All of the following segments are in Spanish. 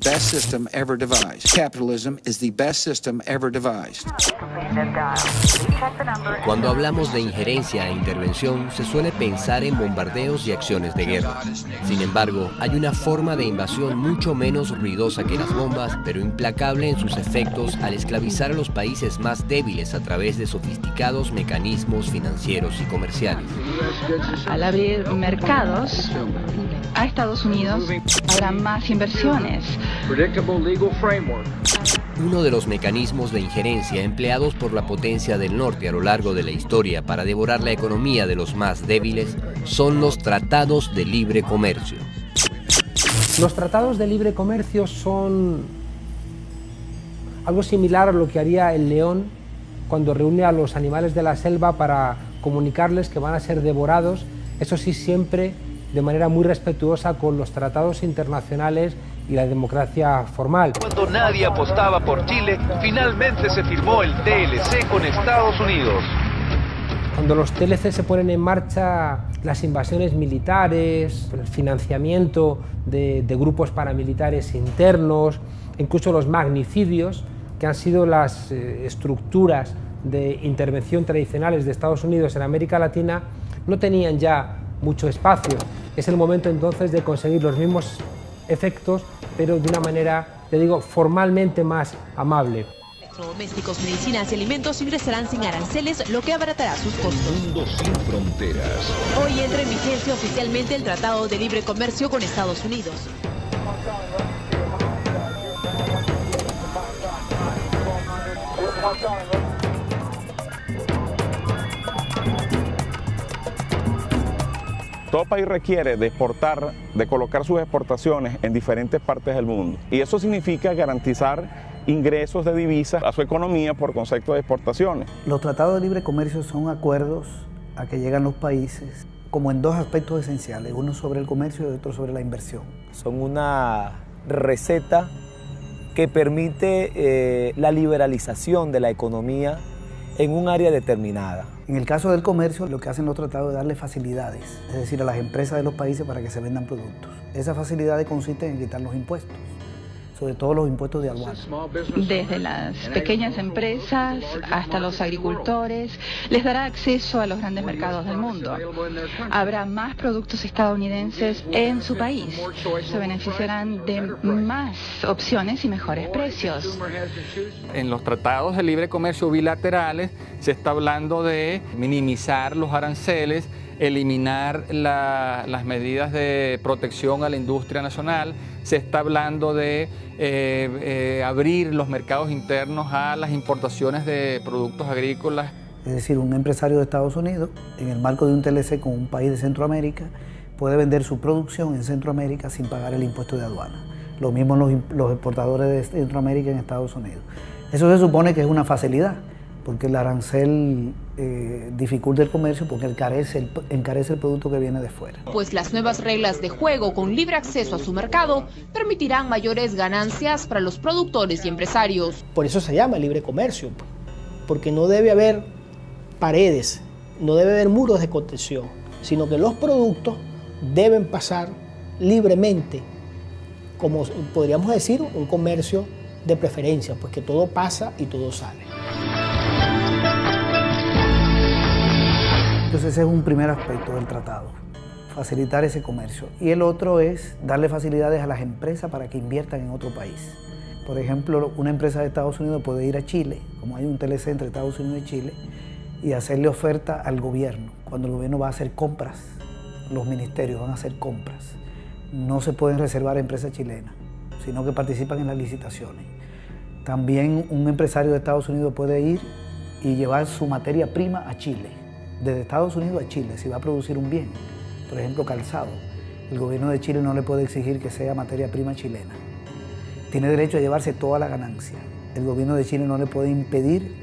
Best system ever devised. Capitalism is the best system ever devised. Cuando hablamos de injerencia e intervención, se suele pensar en bombardeos y acciones de guerra. Sin embargo, hay una forma de invasión mucho menos ruidosa que las bombas, pero implacable en sus efectos al esclavizar a los países más débiles a través de sofisticados mecanismos financieros y comerciales. Al abrir mercados a Estados Unidos, habrá más inversiones. Uno de los mecanismos de injerencia empleados por la potencia del norte a lo largo de la historia para devorar la economía de los más débiles son los tratados de libre comercio. Los tratados de libre comercio son algo similar a lo que haría el león cuando reúne a los animales de la selva para comunicarles que van a ser devorados, eso sí, siempre de manera muy respetuosa con los tratados internacionales y la democracia formal. Cuando nadie apostaba por Chile, finalmente se firmó el TLC con Estados Unidos. Cuando los TLC se ponen en marcha, las invasiones militares, el financiamiento de grupos paramilitares internos, incluso los magnicidios, que han sido las estructuras de intervención tradicionales de Estados Unidos en América Latina, no tenían ya mucho espacio. Es el momento entonces de conseguir los mismos efectos, pero de una manera, te digo, formalmente más amable. Electrodomésticos, medicinas y alimentos ingresarán sin aranceles, lo que abaratará sus costos. Mundo sin fronteras. Hoy entra en vigencia oficialmente el Tratado de Libre Comercio con Estados Unidos. Todo país requiere de exportar, de colocar sus exportaciones en diferentes partes del mundo. Y eso significa garantizar ingresos de divisas a su economía por concepto de exportaciones. Los tratados de libre comercio son acuerdos a que llegan los países como en dos aspectos esenciales, uno sobre el comercio y otro sobre la inversión. Son una receta que permite la liberalización de la economía en un área determinada. En el caso del comercio, lo que hacen los tratados es darle facilidades, es decir, a las empresas de los países para que se vendan productos. Esas facilidades consisten en quitar los impuestos, sobre todo los impuestos de aduana. Desde las pequeñas empresas hasta los agricultores, les dará acceso a los grandes mercados del mundo. Habrá más productos estadounidenses en su país. Se beneficiarán de más opciones y mejores precios. En los tratados de libre comercio bilaterales se está hablando de minimizar los aranceles, eliminar las medidas de protección a la industria nacional, se está hablando de abrir los mercados internos a las importaciones de productos agrícolas. Es decir, un empresario de Estados Unidos, en el marco de un TLC con un país de Centroamérica, puede vender su producción en Centroamérica sin pagar el impuesto de aduana. Lo mismo los exportadores de Centroamérica en Estados Unidos. Eso se supone que es una facilidad, porque el arancel dificulta el comercio porque encarece el producto que viene de fuera. Pues las nuevas reglas de juego con libre acceso a su mercado permitirán mayores ganancias para los productores y empresarios. Por eso se llama libre comercio, porque no debe haber paredes, no debe haber muros de contención, sino que los productos deben pasar libremente, como podríamos decir, un comercio de preferencia, pues que todo pasa y todo sale. Entonces ese es un primer aspecto del tratado, facilitar ese comercio. Y el otro es darle facilidades a las empresas para que inviertan en otro país. Por ejemplo, una empresa de Estados Unidos puede ir a Chile, como hay un TLC entre Estados Unidos y Chile, y hacerle oferta al gobierno. Cuando el gobierno va a hacer compras, los ministerios van a hacer compras. No se pueden reservar a empresas chilenas, sino que participan en las licitaciones. También un empresario de Estados Unidos puede ir y llevar su materia prima a Chile, desde Estados Unidos a Chile, si va a producir un bien, por ejemplo calzado. El gobierno de Chile no le puede exigir que sea materia prima chilena. Tiene derecho a llevarse toda la ganancia. El gobierno de Chile no le puede impedir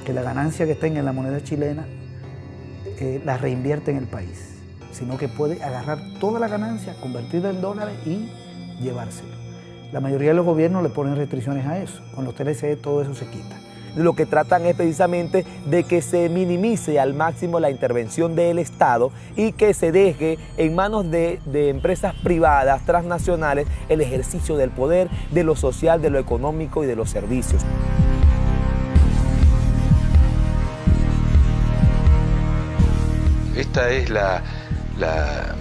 que la ganancia que tenga en la moneda chilena la reinvierte en el país, sino que puede agarrar toda la ganancia, convertirla en dólares y llevárselo. La mayoría de los gobiernos le ponen restricciones a eso. Con los TLC todo eso se quita. lo que tratan es precisamente de que se minimice al máximo la intervención del Estado y que se deje en manos de empresas privadas, transnacionales, el ejercicio del poder, de lo social, de lo económico y de los servicios. Esta es la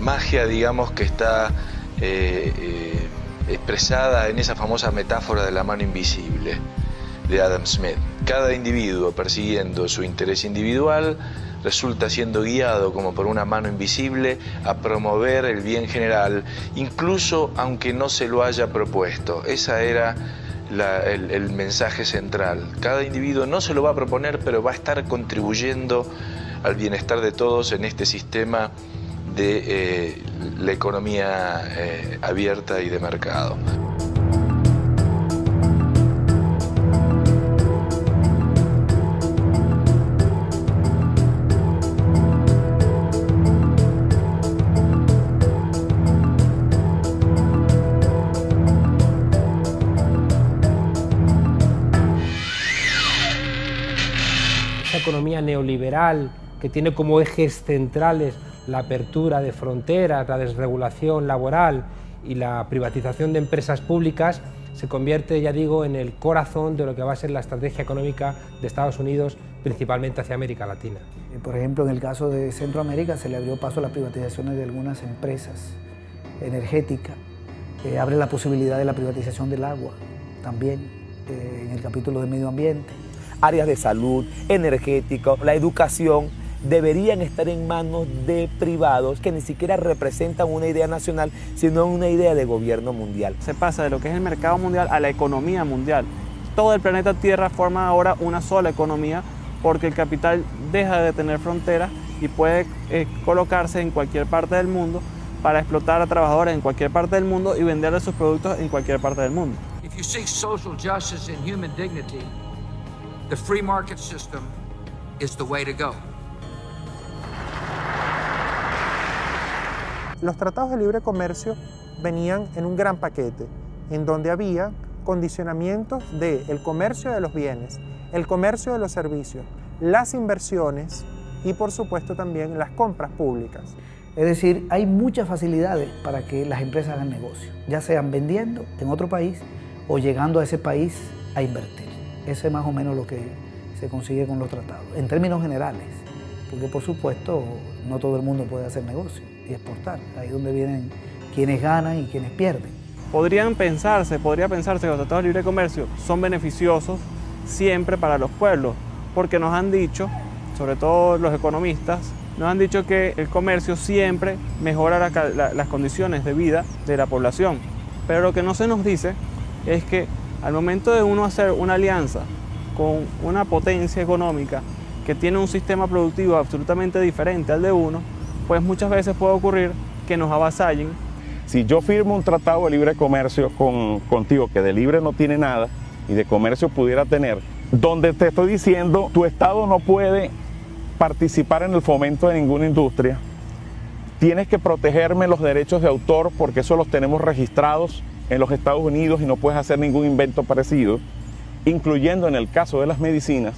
magia, digamos, que está expresada en esa famosa metáfora de la mano invisible de Adam Smith. Cada individuo persiguiendo su interés individual resulta siendo guiado como por una mano invisible a promover el bien general, incluso aunque no se lo haya propuesto. Esa era el mensaje central. Cada individuo no se lo va a proponer, pero va a estar contribuyendo al bienestar de todos en este sistema de la economía abierta y de mercado. Esa economía neoliberal que tiene como ejes centrales la apertura de fronteras, la desregulación laboral y la privatización de empresas públicas, se convierte, ya digo, en el corazón de lo que va a ser la estrategia económica de Estados Unidos, principalmente hacia América Latina. Por ejemplo, en el caso de Centroamérica se le abrió paso a las privatizaciones de algunas empresas energéticas, abre la posibilidad de la privatización del agua también, en el capítulo de medio ambiente. Áreas de salud, energético, la educación, deberían estar en manos de privados que ni siquiera representan una idea nacional, sino una idea de gobierno mundial. Se pasa de lo que es el mercado mundial a la economía mundial. Todo el planeta Tierra forma ahora una sola economía porque el capital deja de tener fronteras y puede colocarse en cualquier parte del mundo para explotar a trabajadores en cualquier parte del mundo y venderle sus productos en cualquier parte del mundo. If you seek social justice and human dignity, the free market system is the way to go. Los tratados de libre comercio venían en un gran paquete, en donde había condicionamientos del comercio de los bienes, el comercio de los servicios, las inversiones y, por supuesto, también las compras públicas. Es decir, hay muchas facilidades para que las empresas hagan negocio, ya sean vendiendo en otro país o llegando a ese país a invertir. Eso es más o menos lo que se consigue con los tratados, en términos generales, porque por supuesto no todo el mundo puede hacer negocio y exportar. Ahí es donde vienen quienes ganan y quienes pierden. Podría pensarse que los tratados de libre comercio son beneficiosos siempre para los pueblos, porque nos han dicho, sobre todo los economistas, nos han dicho que el comercio siempre mejora las condiciones de vida de la población. Pero lo que no se nos dice es que al momento de uno hacer una alianza con una potencia económica que tiene un sistema productivo absolutamente diferente al de uno, pues muchas veces puede ocurrir que nos avasallen. Si yo firmo un tratado de libre comercio contigo, que de libre no tiene nada y de comercio pudiera tener, donde te estoy diciendo, tu Estado no puede participar en el fomento de ninguna industria, tienes que protegerme los derechos de autor porque eso los tenemos registrados en los Estados Unidos y no puedes hacer ningún invento parecido, incluyendo en el caso de las medicinas,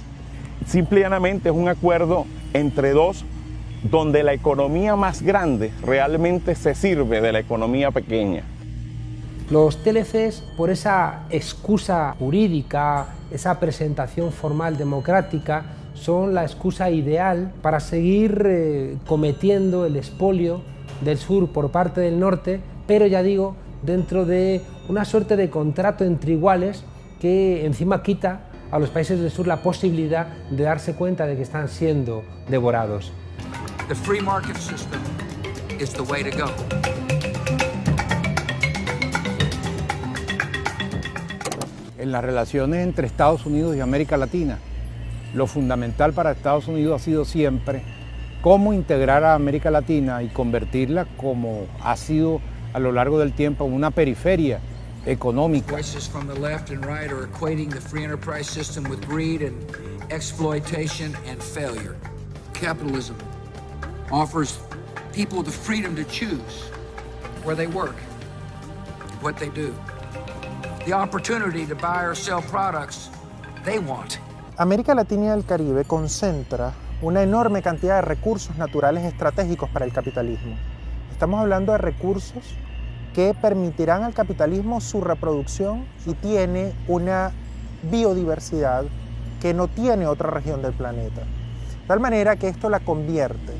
simplemente es un acuerdo entre dos donde la economía más grande realmente se sirve de la economía pequeña. Los TLCs, por esa excusa jurídica, esa presentación formal democrática, son la excusa ideal para seguir cometiendo el expolio del sur por parte del norte, pero ya digo, dentro de una suerte de contrato entre iguales que encima quita a los países del sur la posibilidad de darse cuenta de que están siendo devorados. The free market system is the way to go. En las relaciones entre Estados Unidos y América Latina, lo fundamental para Estados Unidos ha sido siempre cómo integrar a América Latina y convertirla, como ha sido a lo largo del tiempo, en una periferia económica. Voices from the left and right are equating the free enterprise system with greed and exploitation and failure. Capitalism offers people the freedom to choose where they work, what they do, the opportunity to buy or sell products they want. América Latina y el Caribe concentra una enorme cantidad de recursos naturales estratégicos para el capitalismo. Estamos hablando de recursos que permitirán al capitalismo su reproducción y tiene una biodiversidad que no tiene otra región del planeta. De tal manera que esto la convierte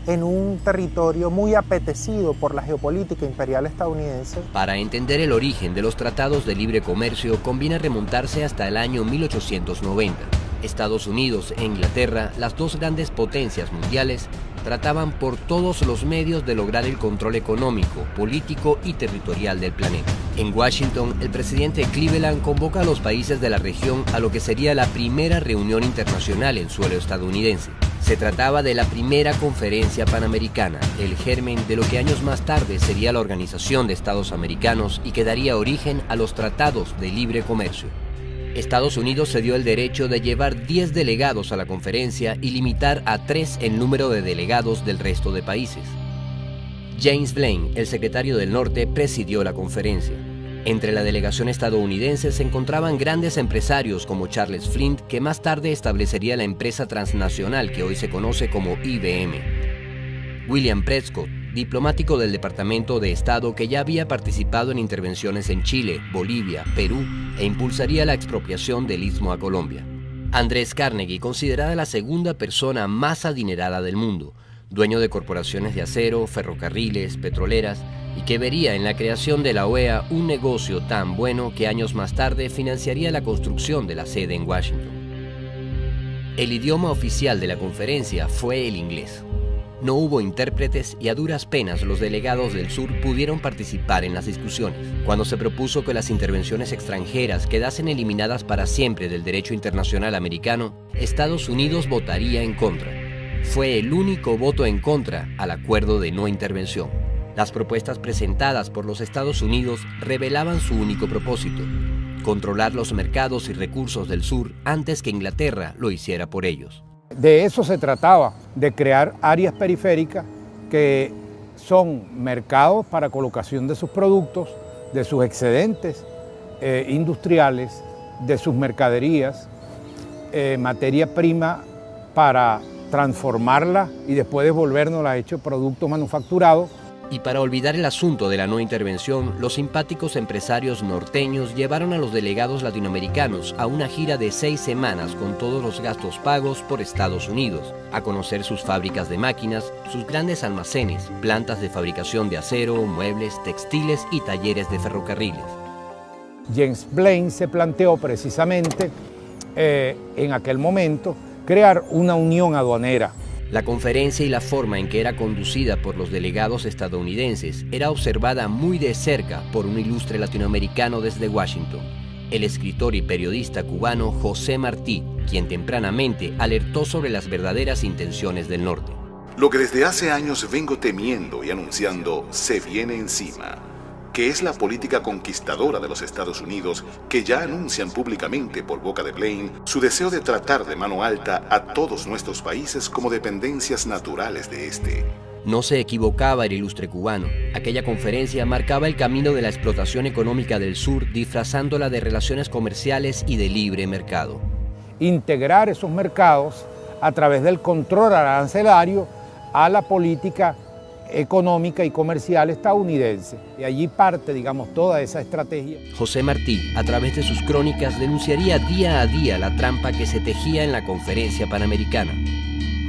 en un territorio muy apetecido por la geopolítica imperial estadounidense. Para entender el origen de los tratados de libre comercio conviene remontarse hasta el año 1890. Estados Unidos e Inglaterra, las dos grandes potencias mundiales, trataban por todos los medios de lograr el control económico, político y territorial del planeta. En Washington, el presidente Cleveland convoca a los países de la región a lo que sería la primera reunión internacional en suelo estadounidense. Se trataba de la primera conferencia panamericana, el germen de lo que años más tarde sería la Organización de Estados Americanos y que daría origen a los tratados de libre comercio. Estados Unidos se dio el derecho de llevar 10 delegados a la conferencia y limitar a 3 el número de delegados del resto de países. James Blaine, el secretario del Norte, presidió la conferencia. Entre la delegación estadounidense se encontraban grandes empresarios como Charles Flint, que más tarde establecería la empresa transnacional que hoy se conoce como IBM. William Prescott, diplomático del Departamento de Estado que ya había participado en intervenciones en Chile, Bolivia, Perú e impulsaría la expropiación del Istmo a Colombia. Andrés Carnegie, considerada la segunda persona más adinerada del mundo, dueño de corporaciones de acero, ferrocarriles, petroleras, y que vería en la creación de la OEA un negocio tan bueno que años más tarde financiaría la construcción de la sede en Washington. El idioma oficial de la conferencia fue el inglés. No hubo intérpretes y a duras penas los delegados del sur pudieron participar en las discusiones. Cuando se propuso que las intervenciones extranjeras quedasen eliminadas para siempre del derecho internacional americano, Estados Unidos votaría en contra. Fue el único voto en contra al acuerdo de no intervención. Las propuestas presentadas por los Estados Unidos revelaban su único propósito: controlar los mercados y recursos del sur antes que Inglaterra lo hiciera por ellos. De eso se trataba, de crear áreas periféricas que son mercados para colocación de sus productos, de sus excedentes industriales, de sus mercaderías, materia prima para transformarla y después devolvernosla hecho productos manufacturados. Y para olvidar el asunto de la no intervención, los simpáticos empresarios norteños llevaron a los delegados latinoamericanos a una gira de 6 semanas con todos los gastos pagos por Estados Unidos, a conocer sus fábricas de máquinas, sus grandes almacenes, plantas de fabricación de acero, muebles, textiles y talleres de ferrocarriles. James Blaine se planteó precisamente en aquel momento crear una unión aduanera. La conferencia y la forma en que era conducida por los delegados estadounidenses era observada muy de cerca por un ilustre latinoamericano desde Washington, el escritor y periodista cubano José Martí, quien tempranamente alertó sobre las verdaderas intenciones del norte. Lo que desde hace años vengo temiendo y anunciando se viene encima, que es la política conquistadora de los Estados Unidos, que ya anuncian públicamente por boca de Blaine su deseo de tratar de mano alta a todos nuestros países como dependencias naturales de este. No se equivocaba el ilustre cubano. Aquella conferencia marcaba el camino de la explotación económica del sur, disfrazándola de relaciones comerciales y de libre mercado. Integrar esos mercados a través del control arancelario a la política económica y comercial estadounidense. Y allí parte, digamos, toda esa estrategia. José Martí, a través de sus crónicas, denunciaría día a día la trampa que se tejía en la conferencia panamericana.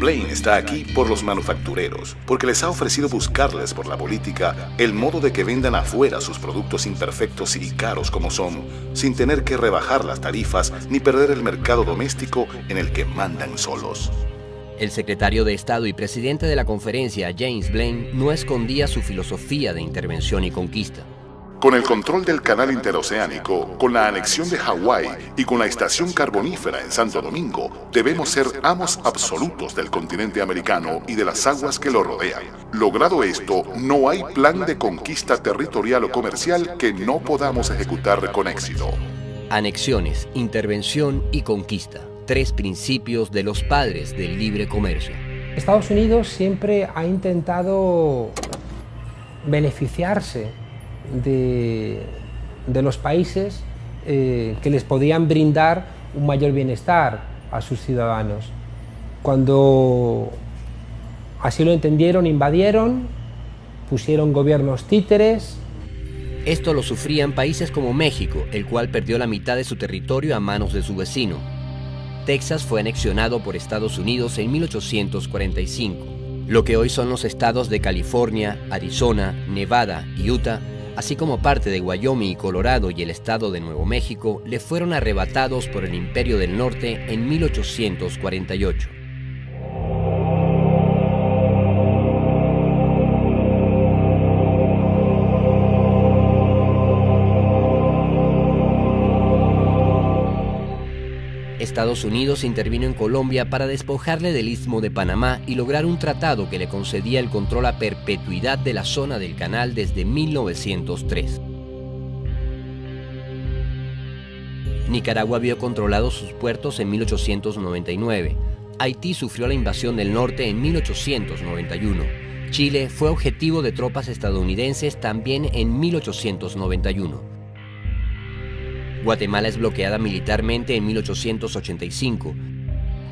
Blaine está aquí por los manufactureros, porque les ha ofrecido buscarles por la política el modo de que vendan afuera sus productos imperfectos y caros como son, sin tener que rebajar las tarifas ni perder el mercado doméstico en el que mandan solos. El secretario de Estado y presidente de la conferencia, James Blaine, no escondía su filosofía de intervención y conquista. Con el control del canal interoceánico, con la anexión de Hawái y con la estación carbonífera en Santo Domingo, debemos ser amos absolutos del continente americano y de las aguas que lo rodean. Logrado esto, no hay plan de conquista territorial o comercial que no podamos ejecutar con éxito. Anexiones, intervención y conquista. 3 principios de los padres del libre comercio. Estados Unidos siempre ha intentado beneficiarse de los países que les podían brindar un mayor bienestar, a sus ciudadanos. Cuando así lo entendieron, invadieron, pusieron gobiernos títeres. Esto lo sufrían países como México, el cual perdió la mitad de su territorio a manos de su vecino. Texas fue anexionado por Estados Unidos en 1845. Lo que hoy son los estados de California, Arizona, Nevada y Utah, así como parte de Wyoming y Colorado y el estado de Nuevo México, le fueron arrebatados por el Imperio del Norte en 1848. Estados Unidos intervino en Colombia para despojarle del Istmo de Panamá y lograr un tratado que le concedía el control a perpetuidad de la zona del canal desde 1903. Nicaragua vio controlados sus puertos en 1899. Haití sufrió la invasión del norte en 1891. Chile fue objetivo de tropas estadounidenses también en 1891. Guatemala es bloqueada militarmente en 1885.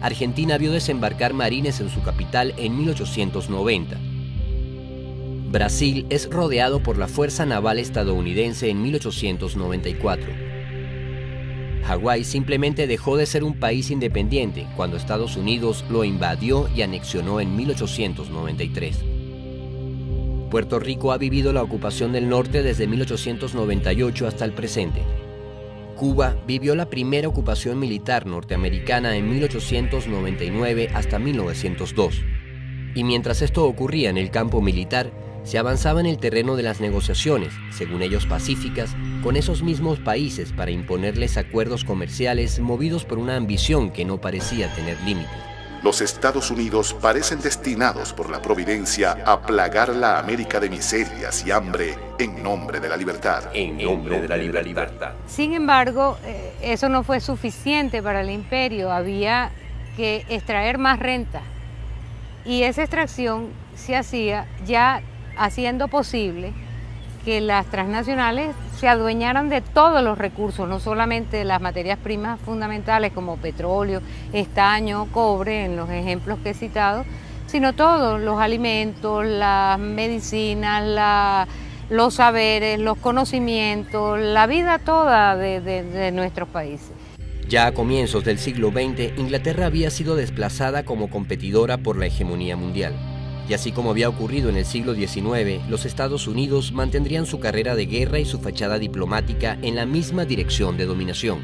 Argentina vio desembarcar marines en su capital en 1890. Brasil es rodeado por la Fuerza Naval estadounidense en 1894. Hawái simplemente dejó de ser un país independiente cuando Estados Unidos lo invadió y anexionó en 1893. Puerto Rico ha vivido la ocupación del norte desde 1898 hasta el presente. Cuba vivió la primera ocupación militar norteamericana en 1899 hasta 1902. Y mientras esto ocurría en el campo militar, se avanzaba en el terreno de las negociaciones, según ellos pacíficas, con esos mismos países para imponerles acuerdos comerciales movidos por una ambición que no parecía tener límites. Los Estados Unidos parecen destinados por la providencia a plagar la América de miserias y hambre en nombre de la libertad. En nombre de la libertad. Sin embargo, eso no fue suficiente para el imperio. Había que extraer más renta. Y esa extracción se hacía ya haciendo posible que las transnacionales se adueñaran de todos los recursos, no solamente de las materias primas fundamentales como petróleo, estaño, cobre, en los ejemplos que he citado, sino todos los alimentos, las medicinas, los saberes, los conocimientos, la vida toda de nuestros países. Ya a comienzos del siglo XX, Inglaterra había sido desplazada como competidora por la hegemonía mundial. Y así como había ocurrido en el siglo XIX, los Estados Unidos mantendrían su carrera de guerra y su fachada diplomática en la misma dirección de dominación.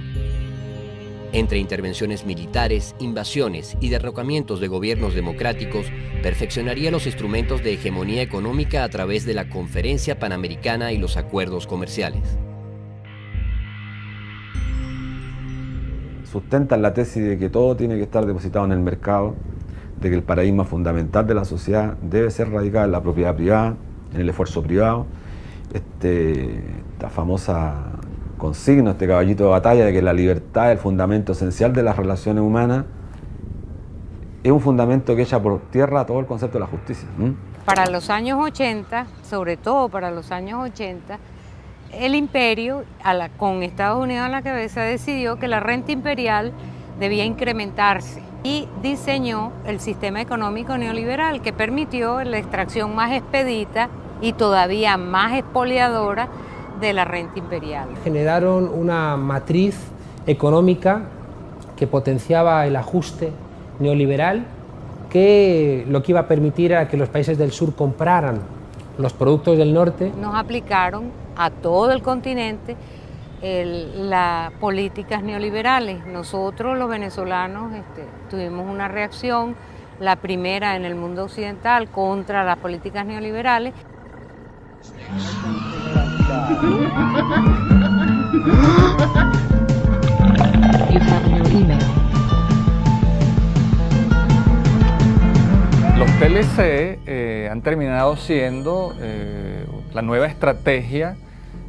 Entre intervenciones militares, invasiones y derrocamientos de gobiernos democráticos, perfeccionaría los instrumentos de hegemonía económica a través de la Conferencia Panamericana y los acuerdos comerciales. Sustentan la tesis de que todo tiene que estar depositado en el mercado, de que el paradigma fundamental de la sociedad debe ser radicado en la propiedad privada, en el esfuerzo privado. Esta famosa consigna, este caballito de batalla de que la libertad es el fundamento esencial de las relaciones humanas, es un fundamento que echa por tierra todo el concepto de la justicia. Para los años 80, sobre todo para los años 80, el imperio, con Estados Unidos a la cabeza, decidió que la renta imperial debía incrementarse y diseñó el sistema económico neoliberal que permitió la extracción más expedita y todavía más expoliadora de la renta imperial. Generaron una matriz económica que potenciaba el ajuste neoliberal, que lo que iba a permitir era que los países del sur compraran los productos del norte. Nos aplicaron a todo el continente las políticas neoliberales. Nosotros, los venezolanos, tuvimos una reacción, la primera en el mundo occidental, contra las políticas neoliberales. Los TLC han terminado siendo la nueva estrategia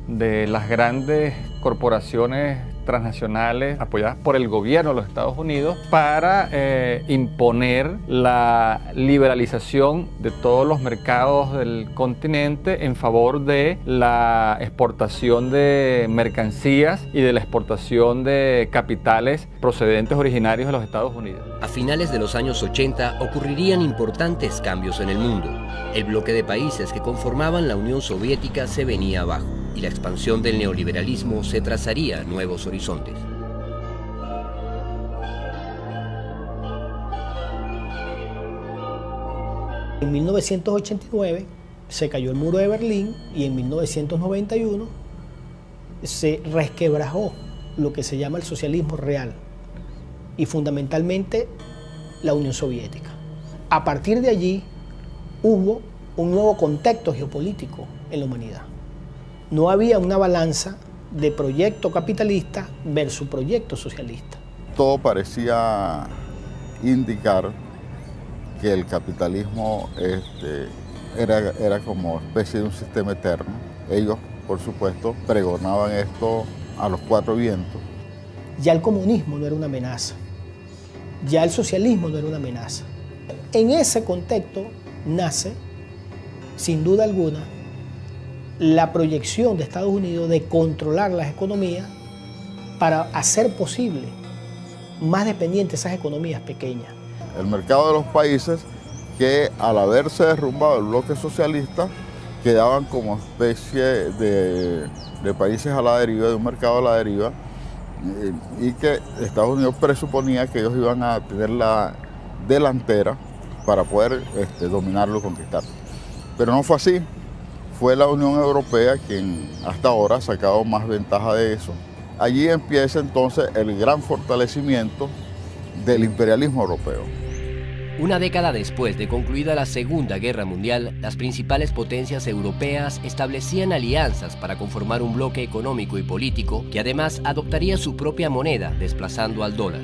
de las grandes corporaciones transnacionales apoyadas por el gobierno de los Estados Unidos para imponer la liberalización de todos los mercados del continente en favor de la exportación de mercancías y de la exportación de capitales procedentes originarios de los Estados Unidos. A finales de los años 80 ocurrirían importantes cambios en el mundo. El bloque de países que conformaban la Unión Soviética se venía abajo y la expansión del neoliberalismo se trazaría a nuevos horizontes. En 1989 se cayó el muro de Berlín y en 1991 se resquebrajó lo que se llama el socialismo real y fundamentalmente la Unión Soviética. A partir de allí hubo un nuevo contexto geopolítico en la humanidad. No había una balanza de proyecto capitalista versus proyecto socialista. Todo parecía indicar que el capitalismo era como especie de un sistema eterno. Ellos, por supuesto, pregonaban esto a los cuatro vientos. Ya el comunismo no era una amenaza, ya el socialismo no era una amenaza. En ese contexto nace, sin duda alguna, la proyección de Estados Unidos de controlar las economías para hacer posible más dependientes esas economías pequeñas. El mercado de los países que al haberse derrumbado el bloque socialista quedaban como especie de países a la deriva, de un mercado a la deriva, y que Estados Unidos presuponía que ellos iban a tener la delantera para poder dominarlo y conquistarlo. Pero no fue así. Fue la Unión Europea quien hasta ahora ha sacado más ventaja de eso. Allí empieza entonces el gran fortalecimiento del imperialismo europeo. Una década después de concluida la Segunda Guerra Mundial, las principales potencias europeas establecían alianzas para conformar un bloque económico y político que además adoptaría su propia moneda, desplazando al dólar.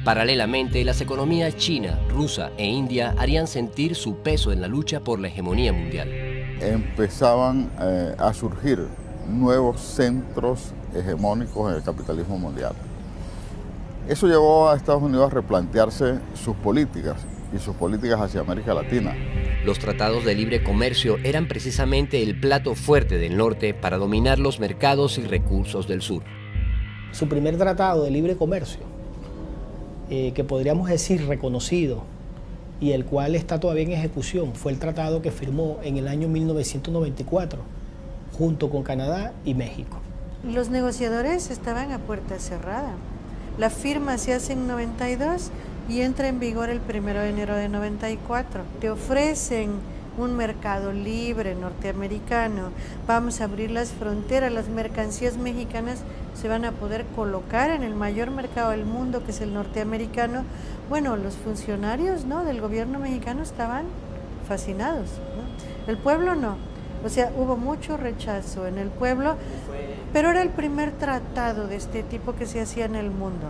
Paralelamente, las economías china, rusa e india harían sentir su peso en la lucha por la hegemonía mundial. Empezaban a surgir nuevos centros hegemónicos en el capitalismo mundial. Eso llevó a Estados Unidos a replantearse sus políticas y sus políticas hacia América Latina. Los tratados de libre comercio eran precisamente el plato fuerte del norte para dominar los mercados y recursos del sur. Su primer tratado de libre comercio, que podríamos decir reconocido, y el cual está todavía en ejecución, fue el tratado que firmó en el año 1994, junto con Canadá y México. Los negociadores estaban a puerta cerrada. La firma se hace en 92 y entra en vigor el 1 de enero de 94. Te ofrecen un mercado libre norteamericano, vamos a abrir las fronteras, las mercancías mexicanas se van a poder colocar en el mayor mercado del mundo, que es el norteamericano. Bueno, los funcionarios, ¿no?, del gobierno mexicano estaban fascinados, ¿no? El pueblo no. O sea, hubo mucho rechazo en el pueblo, pero era el primer tratado de este tipo que se hacía en el mundo.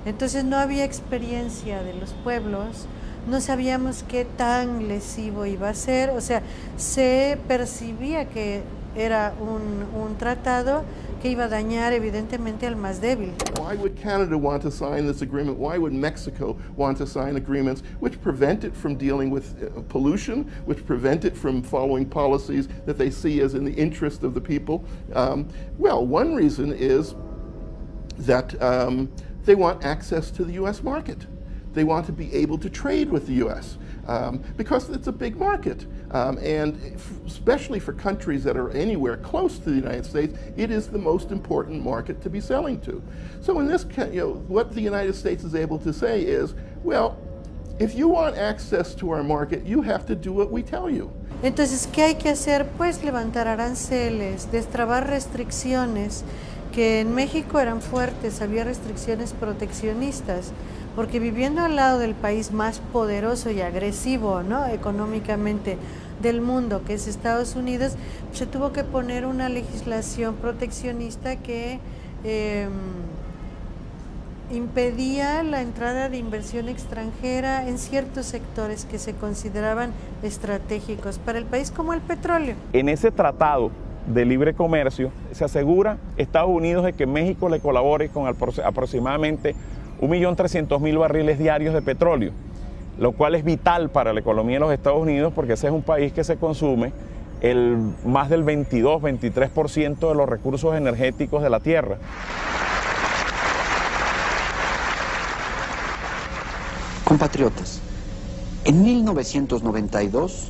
Entonces no había experiencia de los pueblos, no sabíamos qué tan lesivo iba a ser, o sea, se percibía que era un tratado que iba a dañar evidentemente al más débil. Why would Canada want to sign this agreement? Why would Mexico want to sign agreements which prevent it from dealing with pollution, which prevent it from following policies that they see as in the interest of the people? Well, one reason is that they want access to the U.S. market. They want to be able to trade with the U.S. Because it's a big market. And especially for countries that are anywhere close to the United States, it is the most important market to be selling to. So in this case, what the United States is able to say is, well, if you want access to our market, you have to do what we tell you. Entonces, ¿qué hay que hacer? Pues levantar aranceles, destrabar restricciones, que en México eran fuertes, había restricciones proteccionistas, porque viviendo al lado del país más poderoso y agresivo, ¿no?, económicamente del mundo, que es Estados Unidos, se tuvo que poner una legislación proteccionista que impedía la entrada de inversión extranjera en ciertos sectores que se consideraban estratégicos para el país, como el petróleo. En ese tratado de libre comercio, se asegura Estados Unidos de que México le colabore con aproximadamente 1.300.000 barriles diarios de petróleo, lo cual es vital para la economía de los Estados Unidos porque ese es un país que se consume más del 22-23% de los recursos energéticos de la tierra. Compatriotas, en 1992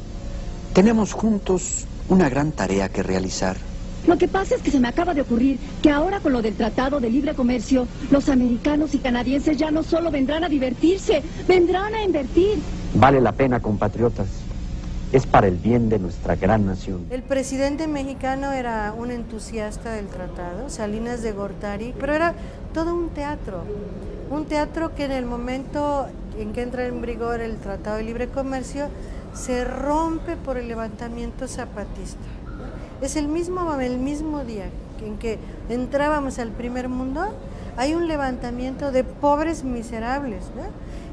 tenemos juntos una gran tarea que realizar. Lo que pasa es que se me acaba de ocurrir que ahora con lo del Tratado de Libre Comercio, los americanos y canadienses ya no solo vendrán a divertirse, vendrán a invertir. Vale la pena, compatriotas. Es para el bien de nuestra gran nación. El presidente mexicano era un entusiasta del tratado, Salinas de Gortari, pero era todo un teatro que en el momento en que entra en vigor el Tratado de Libre Comercio se rompe por el levantamiento zapatista. Es el mismo día en que entrábamos al primer mundo, hay un levantamiento de pobres miserables, ¿no?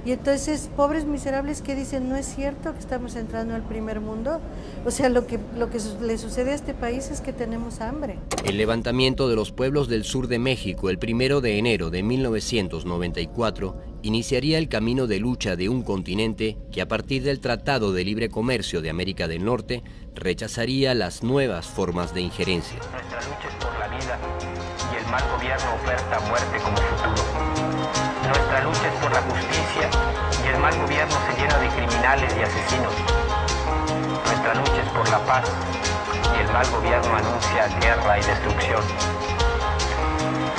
Y entonces, pobres miserables que dicen, no es cierto que estamos entrando al primer mundo. O sea, lo que le sucede a este país es que tenemos hambre. El levantamiento de los pueblos del sur de México el 1 de enero de 1994 iniciaría el camino de lucha de un continente que a partir del Tratado de Libre Comercio de América del Norte rechazaría las nuevas formas de injerencia. Nuestra lucha es por la vida y el mal gobierno oferta muerte como futuro. Nuestra lucha es por la justicia y el mal gobierno se llena de criminales y asesinos. Nuestra lucha es por la paz y el mal gobierno anuncia guerra y destrucción.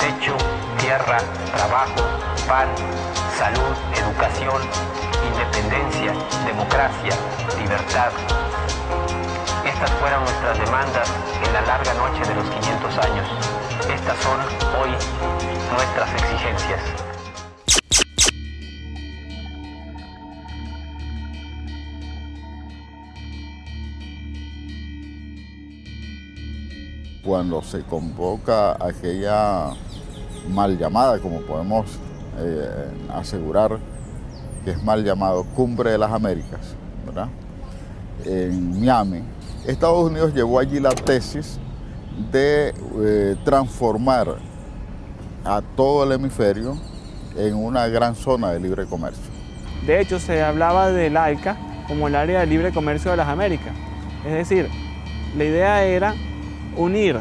Techo, tierra, trabajo, pan, salud, educación, independencia, democracia, libertad. Estas fueron nuestras demandas en la larga noche de los 500 años. Estas son hoy nuestras exigencias. Cuando se convoca aquella mal llamada, como podemos asegurar que es mal llamado, Cumbre de las Américas, ¿verdad? En Miami, Estados Unidos llevó allí la tesis de transformar a todo el hemisferio en una gran zona de libre comercio. De hecho, se hablaba del ALCA como el área de libre comercio de las Américas. Es decir, la idea era unir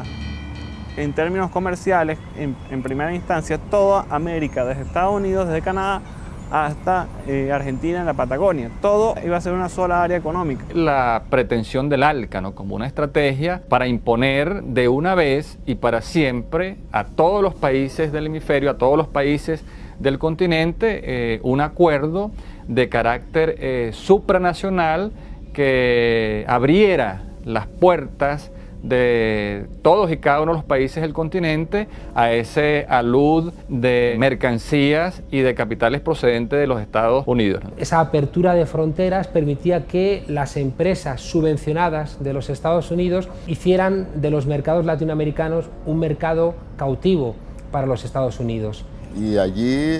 en términos comerciales, en primera instancia, toda América, desde Estados Unidos, desde Canadá, hasta Argentina en la Patagonia. Todo iba a ser una sola área económica. La pretensión del ALCA, ¿no? Como una estrategia para imponer de una vez y para siempre a todos los países del hemisferio, a todos los países del continente, un acuerdo de carácter supranacional que abriera las puertas de todos y cada uno de los países del continente a ese alud de mercancías y de capitales procedentes de los Estados Unidos. Esa apertura de fronteras permitía que las empresas subvencionadas de los Estados Unidos hicieran de los mercados latinoamericanos un mercado cautivo para los Estados Unidos. Y allí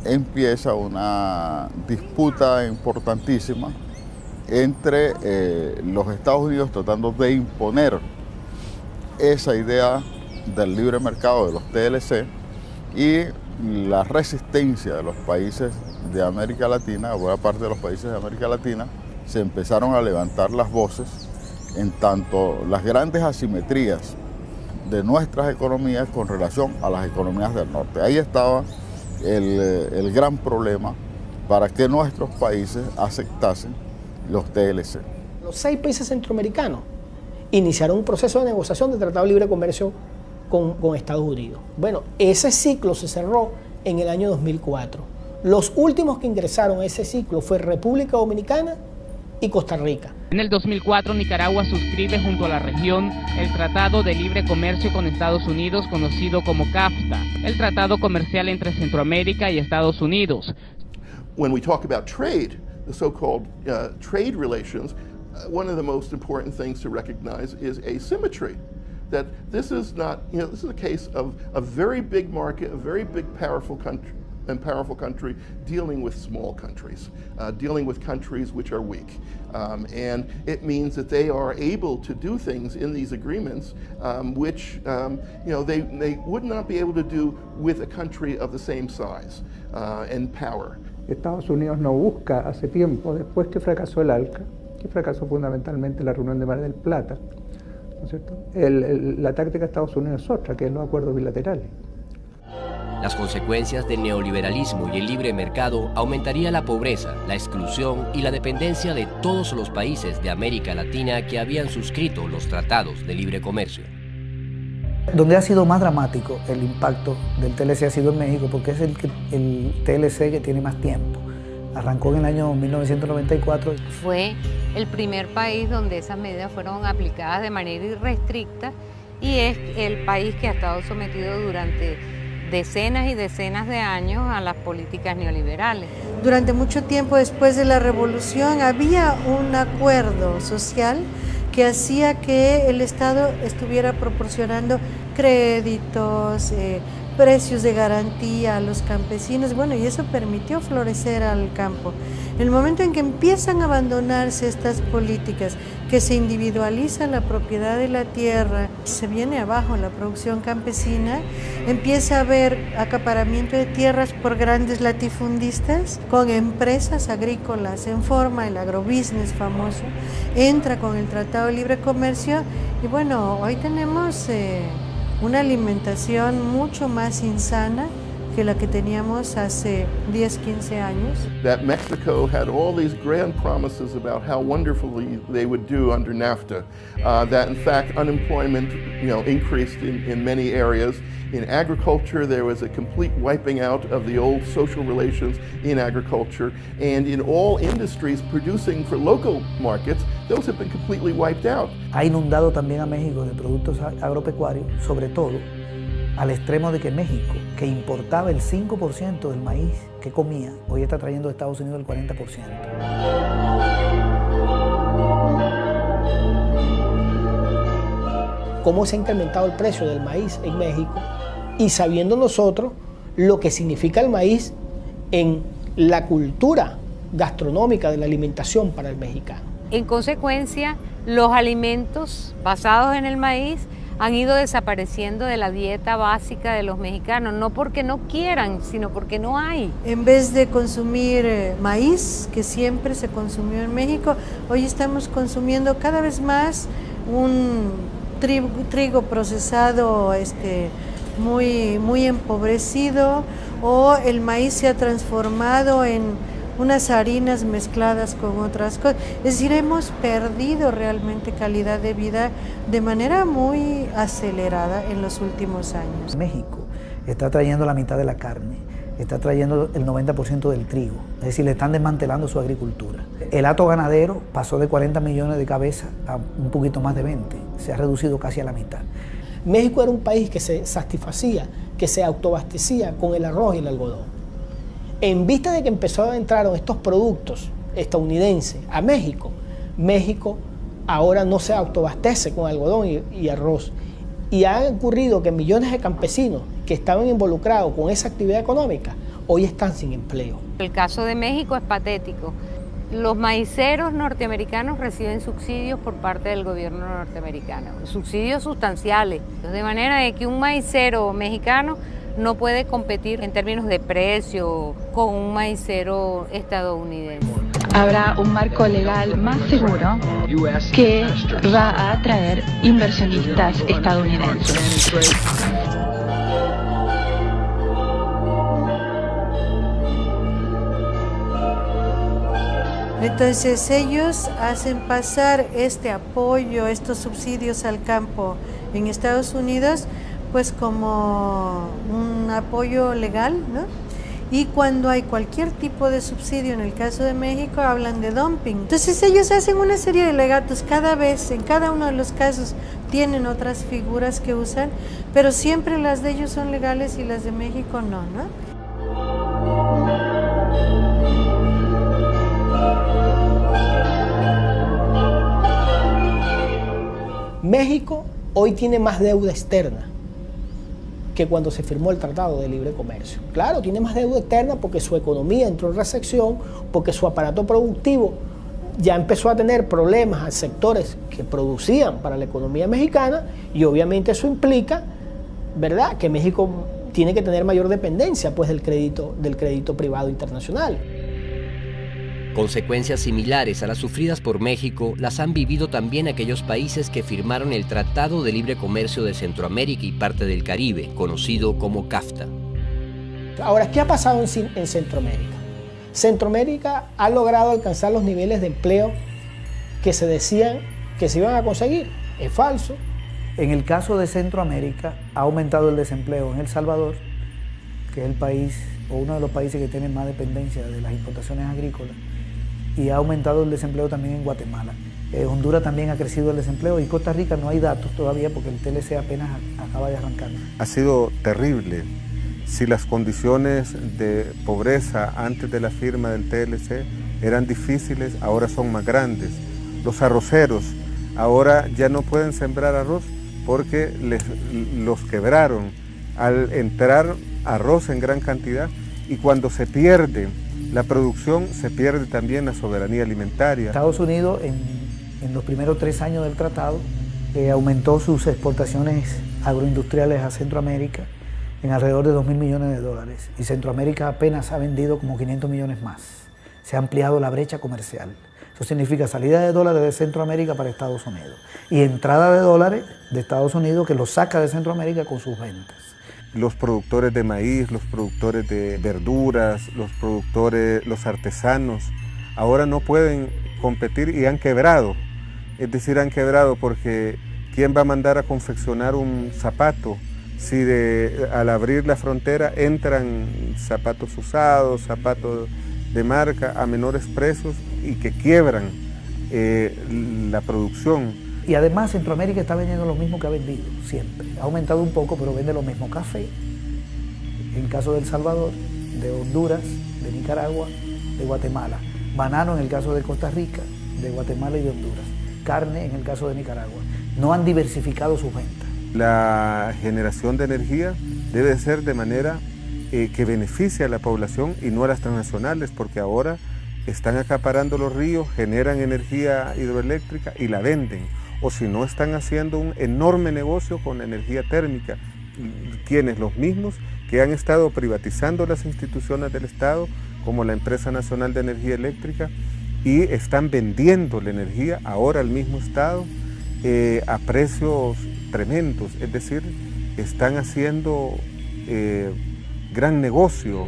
empieza una disputa importantísima entre los Estados Unidos tratando de imponer esa idea del libre mercado de los TLC y la resistencia de los países de América Latina, buena parte de los países de América Latina, se empezaron a levantar las voces en tanto las grandes asimetrías de nuestras economías con relación a las economías del norte. Ahí estaba el gran problema para que nuestros países aceptasen los TLC. Los 6 países centroamericanos iniciaron un proceso de negociación de Tratado de Libre Comercio con Estados Unidos. Bueno, ese ciclo se cerró en el año 2004. Los últimos que ingresaron a ese ciclo fue República Dominicana y Costa Rica. En el 2004, Nicaragua suscribe junto a la región el Tratado de Libre Comercio con Estados Unidos, conocido como CAFTA, el tratado comercial entre Centroamérica y Estados Unidos. When we talk about trade, the so-called trade relations, one of the most important things to recognize is asymmetry. That this is not, this is a case of a very big market, a very big powerful country, and powerful country dealing with small countries, dealing with countries which are weak. And it means that they are able to do things in these agreements which they would not be able to do with a country of the same size and power. Estados Unidos no busca hace tiempo, después que fracasó el ALCA, que fracasó fundamentalmente la reunión de Mar del Plata, ¿no es cierto? La táctica de Estados Unidos es otra, que es los acuerdos bilaterales. Las consecuencias del neoliberalismo y el libre mercado aumentaría la pobreza, la exclusión y la dependencia de todos los países de América Latina que habían suscrito los tratados de libre comercio. Donde ha sido más dramático el impacto del TLC ha sido en México, porque es el TLC que tiene más tiempo. Arrancó en el año 1994. Fue el primer país donde esas medidas fueron aplicadas de manera irrestricta y es el país que ha estado sometido durante decenas y decenas de años a las políticas neoliberales. Durante mucho tiempo después de la revolución había un acuerdo social que hacía que el Estado estuviera proporcionando créditos, precios de garantía a los campesinos, bueno, y eso permitió florecer al campo. En el momento en que empiezan a abandonarse estas políticas, que se individualiza la propiedad de la tierra, se viene abajo la producción campesina, empieza a haber acaparamiento de tierras por grandes latifundistas, con empresas agrícolas en forma, el agrobusiness famoso, entra con el Tratado de Libre Comercio y bueno, hoy tenemos una alimentación mucho más insana que la que teníamos hace 10, 15 años. That Mexico had all these grand promises about how wonderfully they would do under NAFTA, that in fact unemployment increased in many areas. In agriculture, there was a complete wiping out of the old social relations in agriculture, and in all industries producing for local markets, those have been completely wiped out. Ha inundado también a México de productos agropecuarios, sobre todo al extremo de que México, que importaba el 5% del maíz que comía, hoy está trayendo de Estados Unidos el 40%. Cómo se ha incrementado el precio del maíz en México y sabiendo nosotros lo que significa el maíz en la cultura gastronómica de la alimentación para el mexicano. En consecuencia, los alimentos basados en el maíz han ido desapareciendo de la dieta básica de los mexicanos, no porque no quieran, sino porque no hay. En vez de consumir maíz, que siempre se consumió en México, hoy estamos consumiendo cada vez más un trigo procesado muy empobrecido, o el maíz se ha transformado en unas harinas mezcladas con otras cosas. Es decir, hemos perdido realmente calidad de vida de manera muy acelerada en los últimos años. México está trayendo la mitad de la carne, está trayendo el 90% del trigo, es decir, le están desmantelando su agricultura. El hato ganadero pasó de 40 millones de cabezas a un poquito más de 20, se ha reducido casi a la mitad. México era un país que se satisfacía, que se autoabastecía con el arroz y el algodón. En vista de que entraron estos productos estadounidenses a México, México ahora no se autoabastece con algodón y arroz. Y ha ocurrido que millones de campesinos que estaban involucrados con esa actividad económica hoy están sin empleo. El caso de México es patético. Los maiceros norteamericanos reciben subsidios por parte del gobierno norteamericano, subsidios sustanciales, de manera de que un maicero mexicano no puede competir en términos de precio con un maicero estadounidense. Habrá un marco legal más seguro que va a atraer inversionistas estadounidenses. Entonces ellos hacen pasar este apoyo, estos subsidios al campo en Estados Unidos, pues como un apoyo legal, ¿no? Y cuando hay cualquier tipo de subsidio, en el caso de México, hablan de dumping. Entonces ellos hacen una serie de alegatos cada vez, en cada uno de los casos tienen otras figuras que usan, pero siempre las de ellos son legales y las de México no, ¿no? México hoy tiene más deuda externa que cuando se firmó el Tratado de Libre Comercio. Claro, tiene más deuda externa porque su economía entró en recesión, porque su aparato productivo ya empezó a tener problemas a sectores que producían para la economía mexicana, y obviamente eso implica, ¿verdad?, que México tiene que tener mayor dependencia pues del crédito privado internacional. Consecuencias similares a las sufridas por México las han vivido también aquellos países que firmaron el Tratado de Libre Comercio de Centroamérica y parte del Caribe, conocido como CAFTA. Ahora, ¿qué ha pasado en Centroamérica? Centroamérica ha logrado alcanzar los niveles de empleo que se decían que se iban a conseguir. Es falso. En el caso de Centroamérica, ha aumentado el desempleo en El Salvador, que es el país o uno de los países que tiene más dependencia de las importaciones agrícolas, y ha aumentado el desempleo también en Guatemala. Honduras también ha crecido el desempleo, y Costa Rica no hay datos todavía porque el TLC apenas acaba de arrancar. Ha sido terrible. Si las condiciones de pobreza antes de la firma del TLC eran difíciles, ahora son más grandes. Los arroceros ahora ya no pueden sembrar arroz porque los quebraron al entrar arroz en gran cantidad, y cuando se pierde la producción, se pierde también la soberanía alimentaria. Estados Unidos en los primeros 3 años del tratado aumentó sus exportaciones agroindustriales a Centroamérica en alrededor de $2.000 millones, y Centroamérica apenas ha vendido como 500 millones más. Se ha ampliado la brecha comercial. Eso significa salida de dólares de Centroamérica para Estados Unidos y entrada de dólares de Estados Unidos que los saca de Centroamérica con sus ventas. Los productores de maíz, los productores de verduras, los artesanos, ahora no pueden competir y han quebrado. Es decir, han quebrado porque ¿quién va a mandar a confeccionar un zapato si al abrir la frontera entran zapatos usados, zapatos de marca a menores precios y que quiebran la producción? Y además Centroamérica está vendiendo lo mismo que ha vendido siempre. Ha aumentado un poco, pero vende lo mismo: café, en el caso de El Salvador, de Honduras, de Nicaragua, de Guatemala; banano en el caso de Costa Rica, de Guatemala y de Honduras; carne en el caso de Nicaragua. No han diversificado sus ventas. La generación de energía debe ser de manera que beneficie a la población y no a las transnacionales, porque ahora están acaparando los ríos, generan energía hidroeléctrica y la venden. O si no, están haciendo un enorme negocio con la energía térmica. Quienes, los mismos que han estado privatizando las instituciones del Estado, como la Empresa Nacional de Energía Eléctrica, y están vendiendo la energía ahora al mismo Estado a precios tremendos. Es decir, están haciendo gran negocio.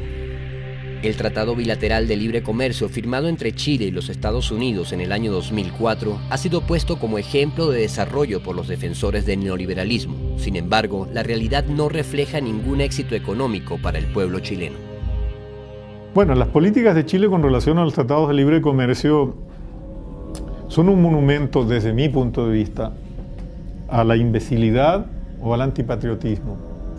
El Tratado Bilateral de Libre Comercio firmado entre Chile y los Estados Unidos en el año 2004 ha sido puesto como ejemplo de desarrollo por los defensores del neoliberalismo. Sin embargo, la realidad no refleja ningún éxito económico para el pueblo chileno. Bueno, las políticas de Chile con relación a los tratados de libre comercio son un monumento, desde mi punto de vista, a la imbecilidad o al antipatriotismo.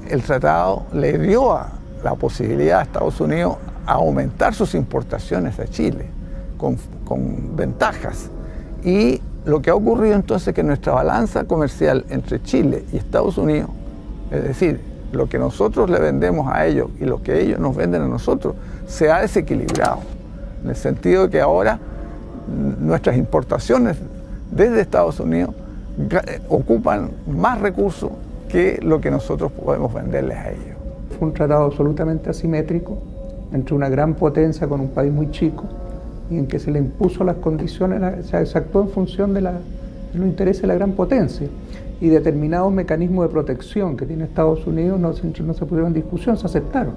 El tratado le dio la posibilidad a Estados Unidos a aumentar sus importaciones a Chile con ventajas, y lo que ha ocurrido entonces es que nuestra balanza comercial entre Chile y Estados Unidos, es decir, lo que nosotros le vendemos a ellos y lo que ellos nos venden a nosotros, se ha desequilibrado, en el sentido de que ahora nuestras importaciones desde Estados Unidos ocupan más recursos que lo que nosotros podemos venderles a ellos. Fue un tratado absolutamente asimétrico entre una gran potencia con un país muy chico, y en que se le impuso las condiciones, se actuó en función de los intereses de la gran potencia, y determinados mecanismos de protección que tiene Estados Unidos no se pusieron en discusión, se aceptaron,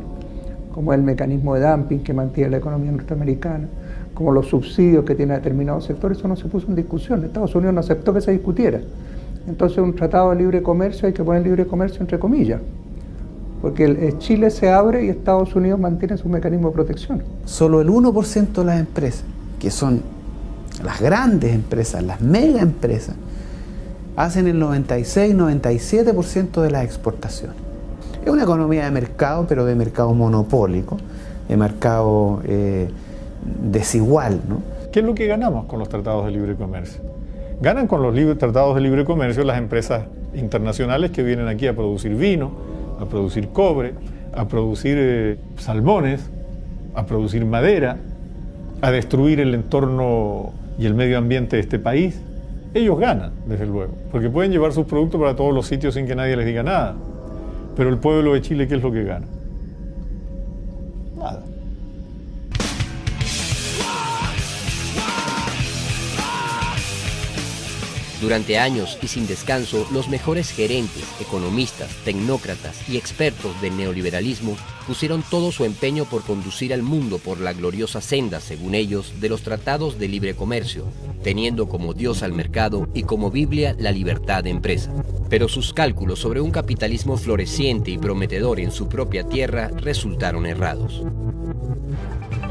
como el mecanismo de dumping que mantiene la economía norteamericana, como los subsidios que tiene determinados sectores. Eso no se puso en discusión. Estados Unidos no aceptó que se discutiera. Entonces, un tratado de libre comercio, hay que poner libre comercio entre comillas, porque Chile se abre y Estados Unidos mantiene su mecanismo de protección. Solo el 1% de las empresas, que son las grandes empresas, las mega empresas, hacen el 96-97% de las exportaciones. Es una economía de mercado, pero de mercado monopólico, de mercado desigual, ¿no? ¿Qué es lo que ganamos con los tratados de libre comercio? Ganan con los tratados de libre comercio las empresas internacionales que vienen aquí a producir vino, a producir cobre, a producir salmones, a producir madera, a destruir el entorno y el medio ambiente de este país. Ellos ganan, desde luego, porque pueden llevar sus productos para todos los sitios sin que nadie les diga nada. Pero el pueblo de Chile, ¿qué es lo que gana? Nada. Durante años y sin descanso, los mejores gerentes, economistas, tecnócratas y expertos del neoliberalismo pusieron todo su empeño por conducir al mundo por la gloriosa senda, según ellos, de los tratados de libre comercio, teniendo como Dios al mercado y como Biblia la libertad de empresa. Pero sus cálculos sobre un capitalismo floreciente y prometedor en su propia tierra resultaron errados.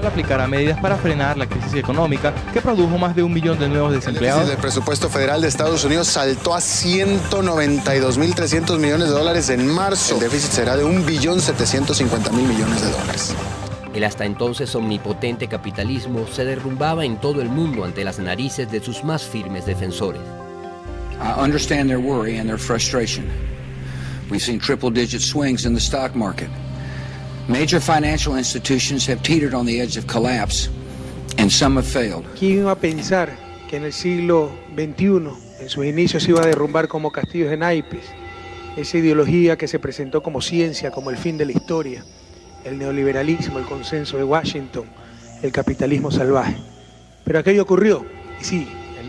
Aplicará medidas para frenar la crisis económica que produjo más de 1 millón de nuevos desempleados. El déficit del presupuesto federal de Estados Unidos saltó a 192.300 millones de dólares en marzo. El déficit será de 1.750.000 millones de dólares. El hasta entonces omnipotente capitalismo se derrumbaba en todo el mundo ante las narices de sus más firmes defensores. I understand their worry and their frustration. We've seen triple-digit swings in the stock market. Major financial institutions have teetered on the edge of collapse, and some have failed. ¿Quién iba a pensar que en el siglo XXI, en sus inicios, se iba a derrumbar como castillos de naipes? Esa ideología que se presentó como ciencia, como el fin de la historia, el neoliberalismo, el consenso de Washington, el capitalismo salvaje. Pero aquello ocurrió, y sí.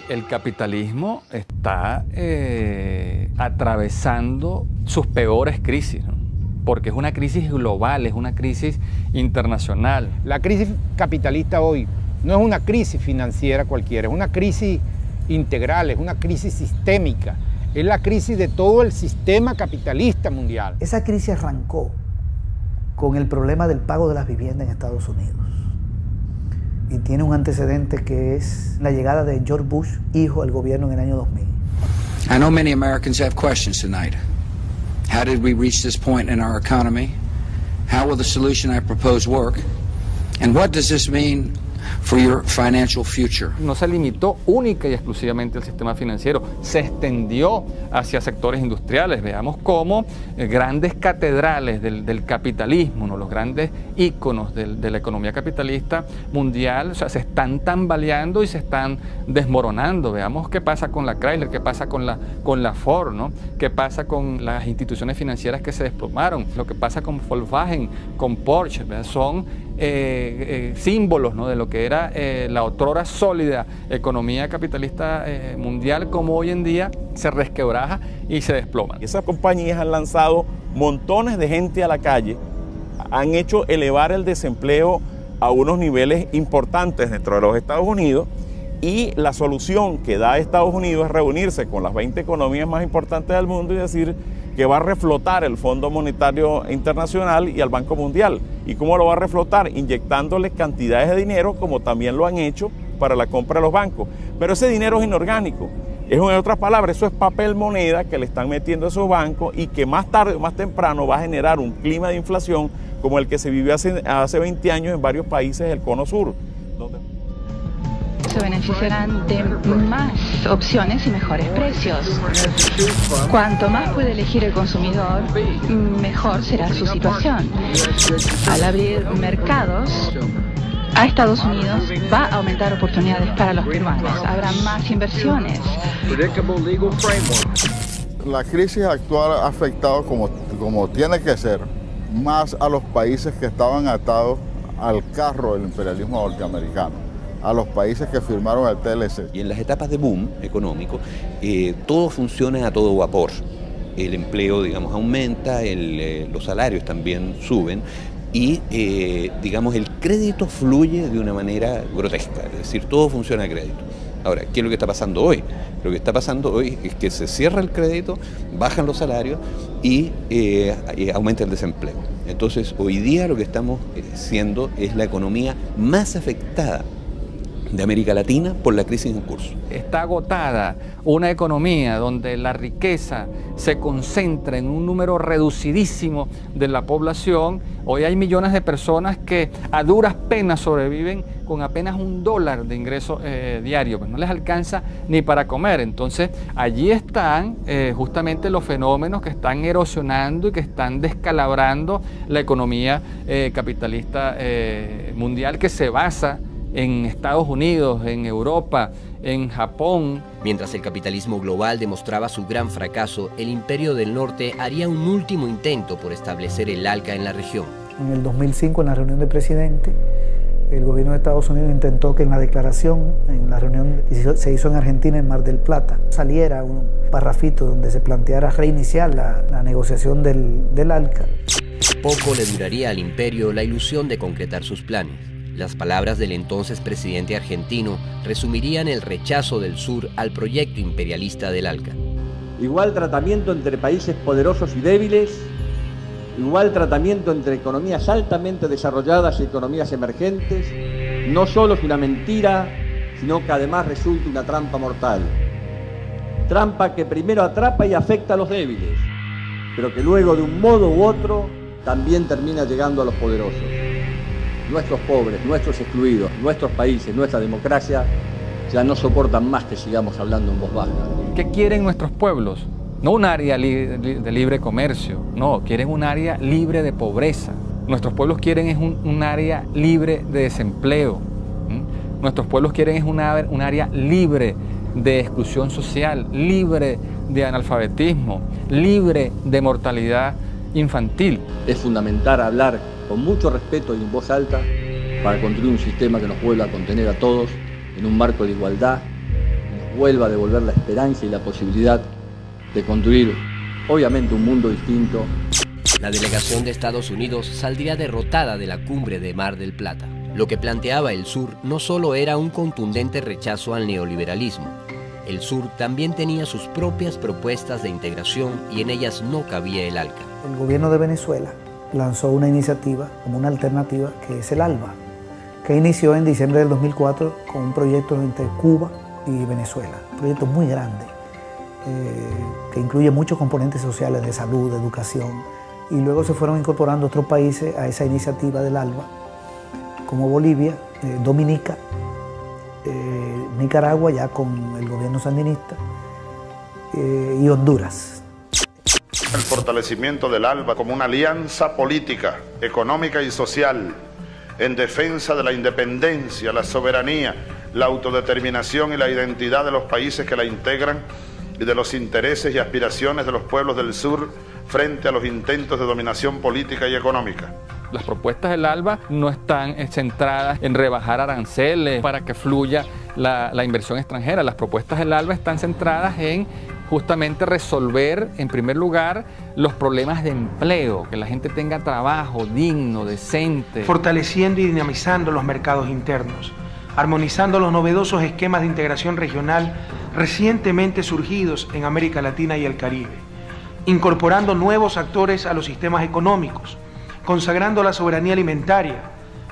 El capitalismo está atravesando sus peores crisis, ¿no? Porque es una crisis global, es una crisis internacional. La crisis capitalista hoy no es una crisis financiera cualquiera, es una crisis integral, es una crisis sistémica, es la crisis de todo el sistema capitalista mundial. Esa crisis arrancó con el problema del pago de las viviendas en Estados Unidos. Y tiene un antecedente que es la llegada de George Bush, hijo, al gobierno en el año 2000. I know many Americans have questions tonight. How did we reach this point in our economy? How will the solution I propose work? And what does this mean for your financial future? No se limitó única y exclusivamente al sistema financiero, se extendió hacia sectores industriales. Veamos cómo grandes catedrales del capitalismo, ¿no? Los grandes íconos de la economía capitalista mundial, o sea, se están tambaleando y se están desmoronando. Veamos qué pasa con la Chrysler, qué pasa con la Ford, ¿no? Qué pasa con las instituciones financieras que se desplomaron, lo que pasa con Volkswagen, con Porsche, ¿verdad? Son símbolos, ¿no? De lo que era la otrora sólida economía capitalista mundial, como hoy en día se resquebraja y se desploma. Esas compañías han lanzado montones de gente a la calle, han hecho elevar el desempleo a unos niveles importantes dentro de los Estados Unidos, y la solución que da Estados Unidos es reunirse con las 20 economías más importantes del mundo y decir que va a reflotar el Fondo Monetario Internacional y al Banco Mundial. ¿Y cómo lo va a reflotar? Inyectándoles cantidades de dinero, como también lo han hecho para la compra de los bancos. Pero ese dinero es inorgánico. En otras palabras, eso es papel moneda que le están metiendo a esos bancos y que más tarde o más temprano va a generar un clima de inflación como el que se vivió hace 20 años en varios países del Cono Sur. Se beneficiarán de más opciones y mejores precios. Cuanto más puede elegir el consumidor, mejor será su situación. Al abrir mercados a Estados Unidos, va a aumentar oportunidades para los peruanos. Habrá más inversiones. La crisis actual ha afectado, como tiene que ser, más a los países que estaban atados al carro del imperialismo norteamericano, a los países que firmaron el TLC. Y en las etapas de boom económico, todo funciona a todo vapor. El empleo, digamos, aumenta, los salarios también suben y, digamos, el crédito fluye de una manera grotesca, es decir, todo funciona a crédito. Ahora, ¿qué es lo que está pasando hoy? Lo que está pasando hoy es que se cierra el crédito, bajan los salarios y aumenta el desempleo. Entonces, hoy día lo que estamos siendo es la economía más afectada de América Latina por la crisis en curso. Está agotada una economía donde la riqueza se concentra en un número reducidísimo de la población. Hoy hay millones de personas que a duras penas sobreviven con apenas $1 de ingreso diario, pues no les alcanza ni para comer. Entonces allí están justamente los fenómenos que están erosionando y que están descalabrando la economía capitalista mundial, que se basa en Estados Unidos, en Europa, en Japón. Mientras el capitalismo global demostraba su gran fracaso, el Imperio del Norte haría un último intento por establecer el ALCA en la región. En el 2005, en la reunión de presidente, el gobierno de Estados Unidos intentó que en la declaración, en la reunión que se hizo en Argentina, en Mar del Plata, saliera un parrafito donde se planteara reiniciar la negociación del ALCA. Poco le duraría al imperio la ilusión de concretar sus planes. Las palabras del entonces presidente argentino resumirían el rechazo del sur al proyecto imperialista del ALCA. Igual tratamiento entre países poderosos y débiles, igual tratamiento entre economías altamente desarrolladas y economías emergentes, no solo es una mentira, sino que además resulta una trampa mortal. Trampa que primero atrapa y afecta a los débiles, pero que luego de un modo u otro también termina llegando a los poderosos. Nuestros pobres, nuestros excluidos, nuestros países, nuestra democracia ya no soportan más que sigamos hablando en voz baja. ¿Qué quieren nuestros pueblos? No un área de libre comercio, no, quieren un área libre de pobreza. Nuestros pueblos quieren es un área libre de desempleo. Nuestros pueblos quieren es un área libre de exclusión social, libre de analfabetismo, libre de mortalidad infantil. Es fundamental hablar con mucho respeto y en voz alta para construir un sistema que nos vuelva a contener a todos en un marco de igualdad, que nos vuelva a devolver la esperanza y la posibilidad de construir, obviamente, un mundo distinto. La delegación de Estados Unidos saldría derrotada de la cumbre de Mar del Plata. Lo que planteaba el sur no solo era un contundente rechazo al neoliberalismo. El sur también tenía sus propias propuestas de integración y en ellas no cabía el ALCA. El gobierno de Venezuela lanzó una iniciativa como una alternativa que es el ALBA, que inició en diciembre del 2004 con un proyecto entre Cuba y Venezuela. Un proyecto muy grande, que incluye muchos componentes sociales de salud, de educación, y luego se fueron incorporando otros países a esa iniciativa del ALBA, como Bolivia, Dominica, Nicaragua ya con el gobierno sandinista, y Honduras. El fortalecimiento del ALBA como una alianza política, económica y social en defensa de la independencia, la soberanía, la autodeterminación y la identidad de los países que la integran y de los intereses y aspiraciones de los pueblos del sur frente a los intentos de dominación política y económica. Las propuestas del ALBA no están centradas en rebajar aranceles para que fluya la inversión extranjera. Las propuestas del ALBA están centradas en justamente resolver, en primer lugar, los problemas de empleo, que la gente tenga trabajo digno, decente. Fortaleciendo y dinamizando los mercados internos, armonizando los novedosos esquemas de integración regional recientemente surgidos en América Latina y el Caribe, incorporando nuevos actores a los sistemas económicos, consagrando la soberanía alimentaria,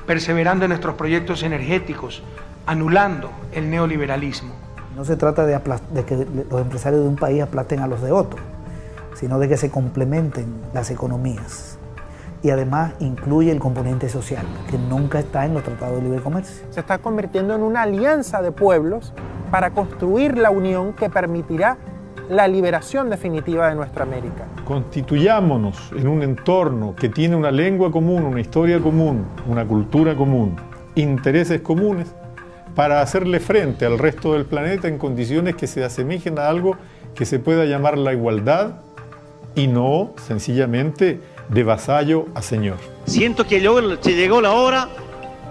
perseverando en nuestros proyectos energéticos, anulando el neoliberalismo. No se trata de que los empresarios de un país aplasten a los de otro, sino de que se complementen las economías. Y además incluye el componente social, que nunca está en los tratados de libre comercio. Se está convirtiendo en una alianza de pueblos para construir la unión que permitirá la liberación definitiva de nuestra América. Constituyámonos en un entorno que tiene una lengua común, una historia común, una cultura común, intereses comunes, para hacerle frente al resto del planeta en condiciones que se asemejen a algo que se pueda llamar la igualdad y no sencillamente de vasallo a señor. Siento que llegó la hora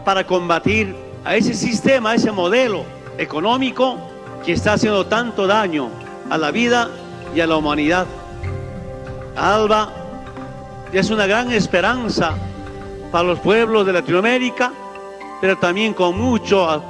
para combatir a ese sistema, a ese modelo económico que está haciendo tanto daño a la vida y a la humanidad. ALBA es una gran esperanza para los pueblos de Latinoamérica, pero también con mucho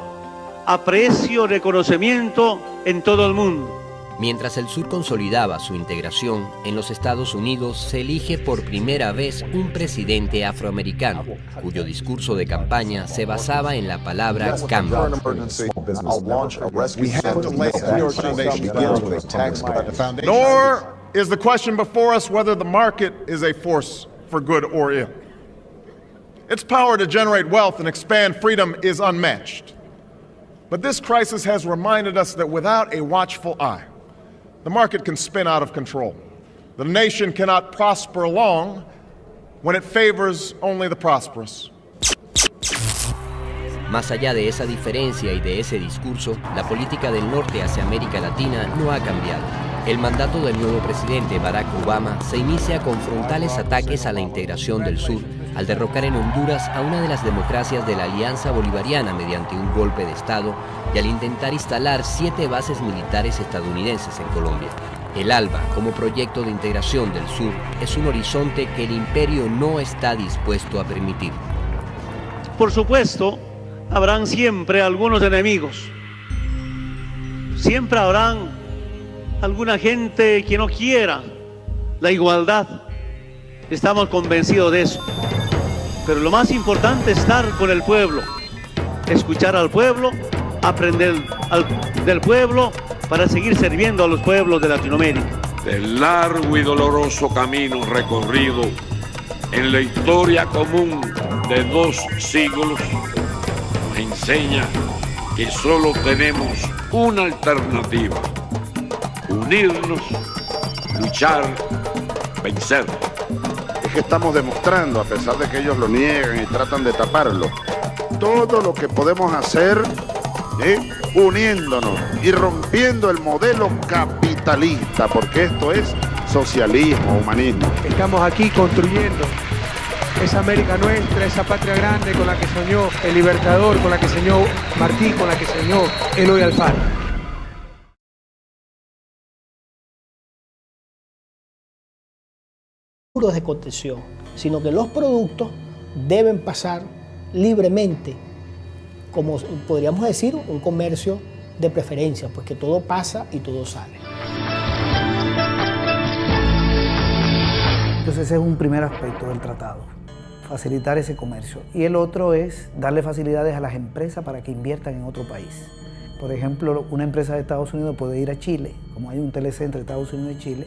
aprecio, reconocimiento en todo el mundo. Mientras el sur consolidaba su integración, en los Estados Unidos se elige por primera vez un presidente afroamericano, cuyo discurso de campaña se basaba en la palabra cambio. Nor is the question before us whether the market is a force for good or ill. Its power to generate wealth and expand freedom is unmatched. But this crisis has reminded us that without a watchful eye, the market can spin out of control. The nation cannot prosper long when it favors only the prosperous. Más allá de esa diferencia y de ese discurso, la política del norte hacia América Latina no ha cambiado. El mandato del nuevo presidente Barack Obama se inicia con frontales ataques a la integración del sur, al derrocar en Honduras a una de las democracias de la Alianza Bolivariana mediante un golpe de Estado y al intentar instalar 7 bases militares estadounidenses en Colombia. El ALBA, como proyecto de integración del sur, es un horizonte que el imperio no está dispuesto a permitir. Por supuesto, habrán siempre algunos enemigos. Siempre habrán alguna gente que no quiera la igualdad. Estamos convencidos de eso. Pero lo más importante es estar con el pueblo, escuchar al pueblo, aprender del pueblo para seguir sirviendo a los pueblos de Latinoamérica. Del largo y doloroso camino recorrido en la historia común de 2 siglos, nos enseña que solo tenemos una alternativa: unirnos, luchar, vencer. Es que estamos demostrando, a pesar de que ellos lo niegan y tratan de taparlo, todo lo que podemos hacer uniéndonos y rompiendo el modelo capitalista, porque esto es socialismo, humanismo. Estamos aquí construyendo esa América nuestra, esa patria grande con la que soñó el Libertador, con la que soñó Martí, con la que soñó Eloy Alfaro. De contención, sino que los productos deben pasar libremente, como podríamos decir, un comercio de preferencia, pues que todo pasa y todo sale. Entonces ese es un primer aspecto del tratado, facilitar ese comercio. Y el otro es darle facilidades a las empresas para que inviertan en otro país. Por ejemplo, una empresa de Estados Unidos puede ir a Chile, como hay un TLC entre Estados Unidos y Chile,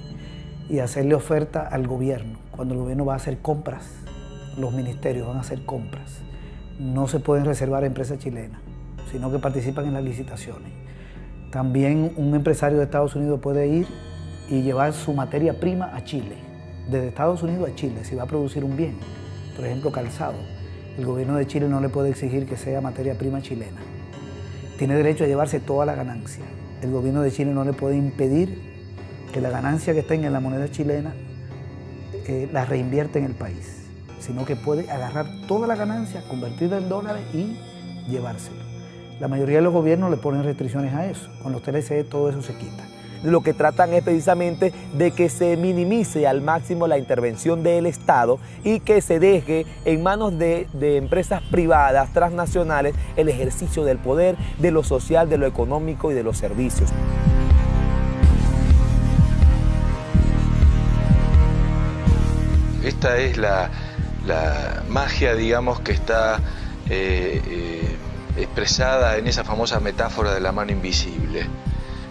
y hacerle oferta al gobierno. Cuando el gobierno va a hacer compras, los ministerios van a hacer compras. No se pueden reservar a empresas chilenas, sino que participan en las licitaciones. También un empresario de Estados Unidos puede ir y llevar su materia prima a Chile, desde Estados Unidos a Chile, si va a producir un bien, por ejemplo calzado. El gobierno de Chile no le puede exigir que sea materia prima chilena. Tiene derecho a llevarse toda la ganancia. El gobierno de Chile no le puede impedir que la ganancia que tenga en la moneda chilena la reinvierte en el país, sino que puede agarrar toda la ganancia, convertirla en dólares y llevárselo. La mayoría de los gobiernos le ponen restricciones a eso. Con los TLC todo eso se quita. Lo que tratan es precisamente de que se minimice al máximo la intervención del Estado y que se deje en manos de empresas privadas, transnacionales, el ejercicio del poder, de lo social, de lo económico y de los servicios. Esta es la magia, digamos, que está expresada en esa famosa metáfora de la mano invisible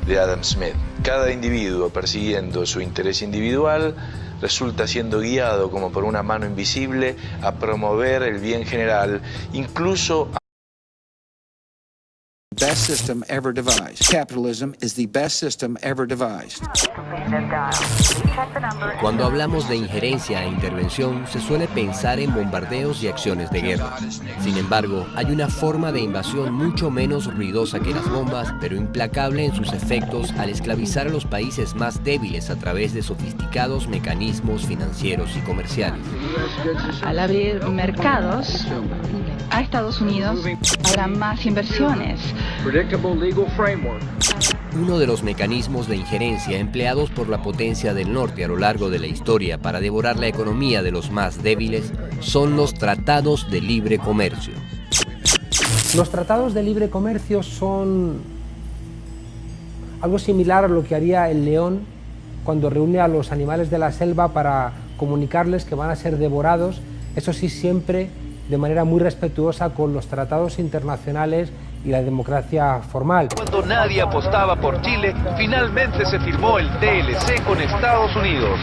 de Adam Smith. Cada individuo persiguiendo su interés individual resulta siendo guiado como por una mano invisible a promover el bien general, incluso Best system ever devised. Capitalism is the best system ever devised. Cuando hablamos de injerencia e intervención, se suele pensar en bombardeos y acciones de guerra. Sin embargo, hay una forma de invasión mucho menos ruidosa que las bombas, pero implacable en sus efectos al esclavizar a los países más débiles a través de sofisticados mecanismos financieros y comerciales. Al abrir mercados a Estados Unidos, habrá más inversiones. Uno de los mecanismos de injerencia empleados por la potencia del norte a lo largo de la historia para devorar la economía de los más débiles son los tratados de libre comercio. Los tratados de libre comercio son algo similar a lo que haría el león cuando reúne a los animales de la selva para comunicarles que van a ser devorados, eso sí siempre de manera muy respetuosa con los tratados internacionales y la democracia formal. Cuando nadie apostaba por Chile, finalmente se firmó el TLC con Estados Unidos.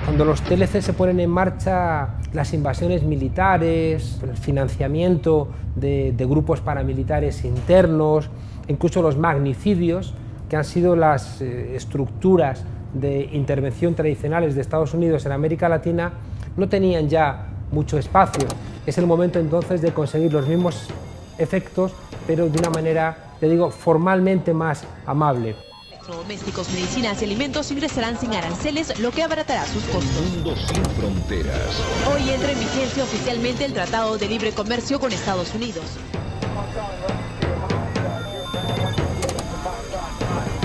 Cuando los TLC se ponen en marcha, las invasiones militares, el financiamiento de grupos paramilitares internos, incluso los magnicidios, que han sido las estructuras de intervención tradicionales de Estados Unidos en América Latina, no tenían ya mucho espacio. Es el momento entonces de conseguir los mismos efectos, pero de una manera, te digo, formalmente más amable. Electrodomésticos, medicinas y alimentos ingresarán sin aranceles, lo que abaratará sus costos. Mundo sin fronteras. Hoy entra en vigencia oficialmente el Tratado de Libre Comercio con Estados Unidos.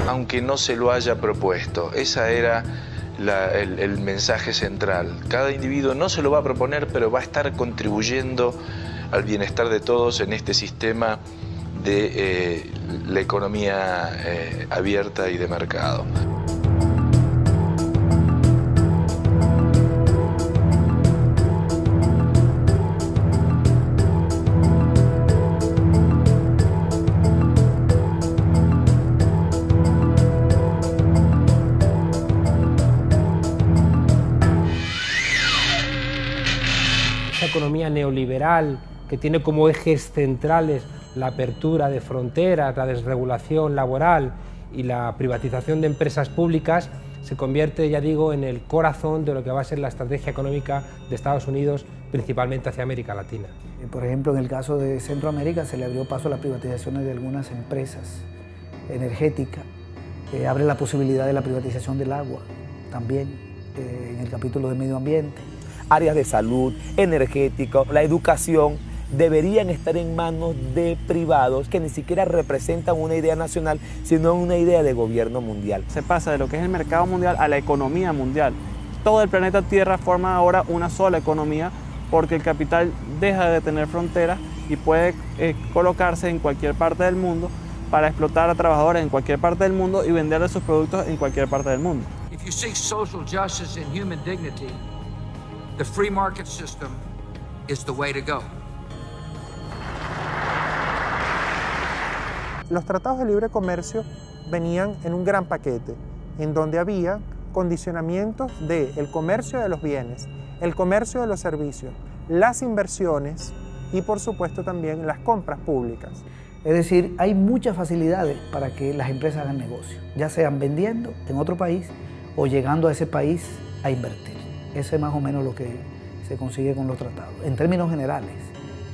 Aunque no se lo haya propuesto, esa era el mensaje central. Cada individuo no se lo va a proponer, pero va a estar contribuyendo al bienestar de todos en este sistema de la economía abierta y de mercado. Economía neoliberal que tiene como ejes centrales la apertura de fronteras, la desregulación laboral y la privatización de empresas públicas, se convierte, ya digo, en el corazón de lo que va a ser la estrategia económica de Estados Unidos, principalmente hacia América Latina. Por ejemplo, en el caso de Centroamérica se le abrió paso a las privatizaciones de algunas empresas energéticas, abre la posibilidad de la privatización del agua también, en el capítulo de medio ambiente. Áreas de salud, energético, la educación, deberían estar en manos de privados que ni siquiera representan una idea nacional, sino una idea de gobierno mundial. Se pasa de lo que es el mercado mundial a la economía mundial. Todo el planeta Tierra forma ahora una sola economía porque el capital deja de tener fronteras y puede colocarse en cualquier parte del mundo para explotar a trabajadores en cualquier parte del mundo y venderles sus productos en cualquier parte del mundo. If you seek social justice and human dignity, the free market system is the way to go. Los tratados de libre comercio venían en un gran paquete, en donde había condicionamientos del comercio de los bienes, el comercio de los servicios, las inversiones y, por supuesto, también las compras públicas. Es decir, hay muchas facilidades para que las empresas hagan negocio, ya sean vendiendo en otro país o llegando a ese país a invertir. Eso es más o menos lo que se consigue con los tratados, en términos generales,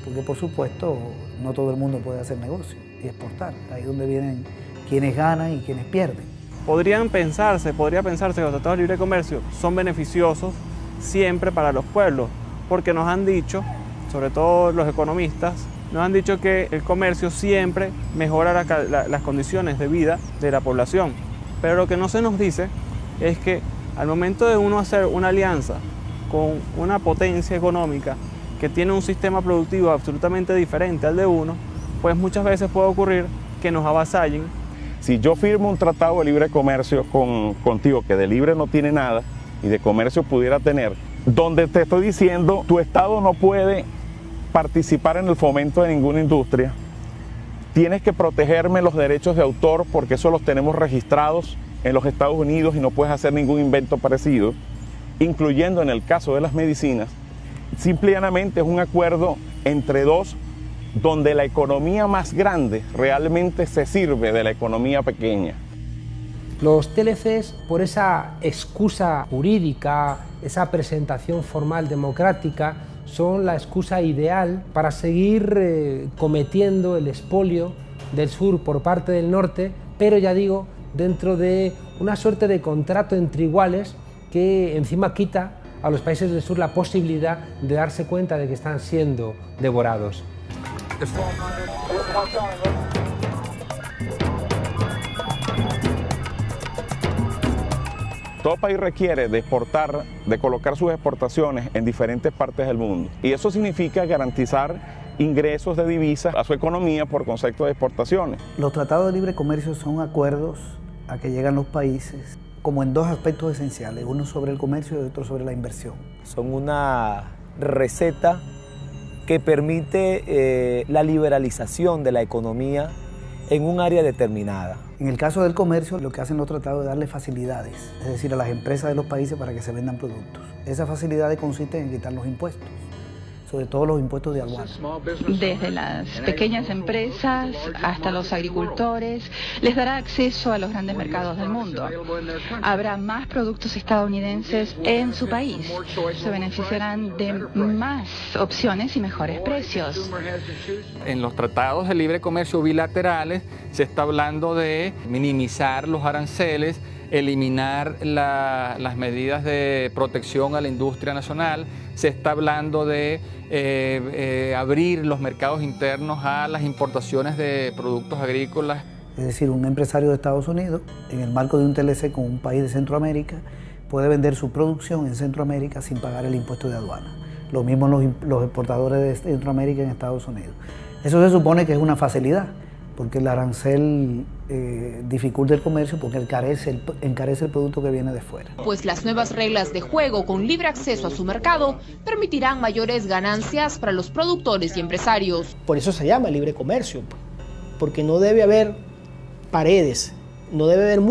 porque por supuesto no todo el mundo puede hacer negocio y exportar. Ahí es donde vienen quienes ganan y quienes pierden. Podría pensarse que los tratados de libre comercio son beneficiosos siempre para los pueblos, porque nos han dicho, sobre todo los economistas, nos han dicho que el comercio siempre mejora las condiciones de vida de la población. Pero lo que no se nos dice es que al momento de uno hacer una alianza con una potencia económica que tiene un sistema productivo absolutamente diferente al de uno, pues muchas veces puede ocurrir que nos avasallen. Si yo firmo un tratado de libre comercio contigo, que de libre no tiene nada y de comercio pudiera tener, donde te estoy diciendo tu Estado no puede participar en el fomento de ninguna industria, tienes que protegerme los derechos de autor porque eso los tenemos registrados en los Estados Unidos y no puedes hacer ningún invento parecido, incluyendo en el caso de las medicinas, simplemente es un acuerdo entre dos donde la economía más grande realmente se sirve de la economía pequeña. Los TLCs, por esa excusa jurídica, esa presentación formal democrática, son la excusa ideal para seguir cometiendo el expolio del sur por parte del norte, pero ya digo, dentro de una suerte de contrato entre iguales que encima quita a los países del sur la posibilidad de darse cuenta de que están siendo devorados. Todo país requiere de exportar, de colocar sus exportaciones en diferentes partes del mundo. Y eso significa garantizar ingresos de divisas a su economía por concepto de exportaciones. Los tratados de libre comercio son acuerdos a que llegan los países como en dos aspectos esenciales, uno sobre el comercio y otro sobre la inversión. Son una receta que permite la liberalización de la economía en un área determinada. En el caso del comercio, lo que hacen los tratados es darle facilidades, es decir, a las empresas de los países para que se vendan productos. Esas facilidades consisten en quitar los impuestos, sobre todo los impuestos de aduana. Desde las pequeñas empresas hasta los agricultores, les dará acceso a los grandes mercados del mundo. Habrá más productos estadounidenses en su país. Se beneficiarán de más opciones y mejores precios. En los tratados de libre comercio bilaterales se está hablando de minimizar los aranceles, eliminar las medidas de protección a la industria nacional, se está hablando de abrir los mercados internos a las importaciones de productos agrícolas. Es decir, un empresario de Estados Unidos, en el marco de un TLC con un país de Centroamérica, puede vender su producción en Centroamérica sin pagar el impuesto de aduana. Lo mismo los exportadores de Centroamérica en Estados Unidos. Eso se supone que es una facilidad, porque el arancel dificulta el comercio porque encarece el producto que viene de fuera. Pues las nuevas reglas de juego con libre acceso a su mercado permitirán mayores ganancias para los productores y empresarios. Por eso se llama libre comercio, porque no debe haber paredes, no debe haber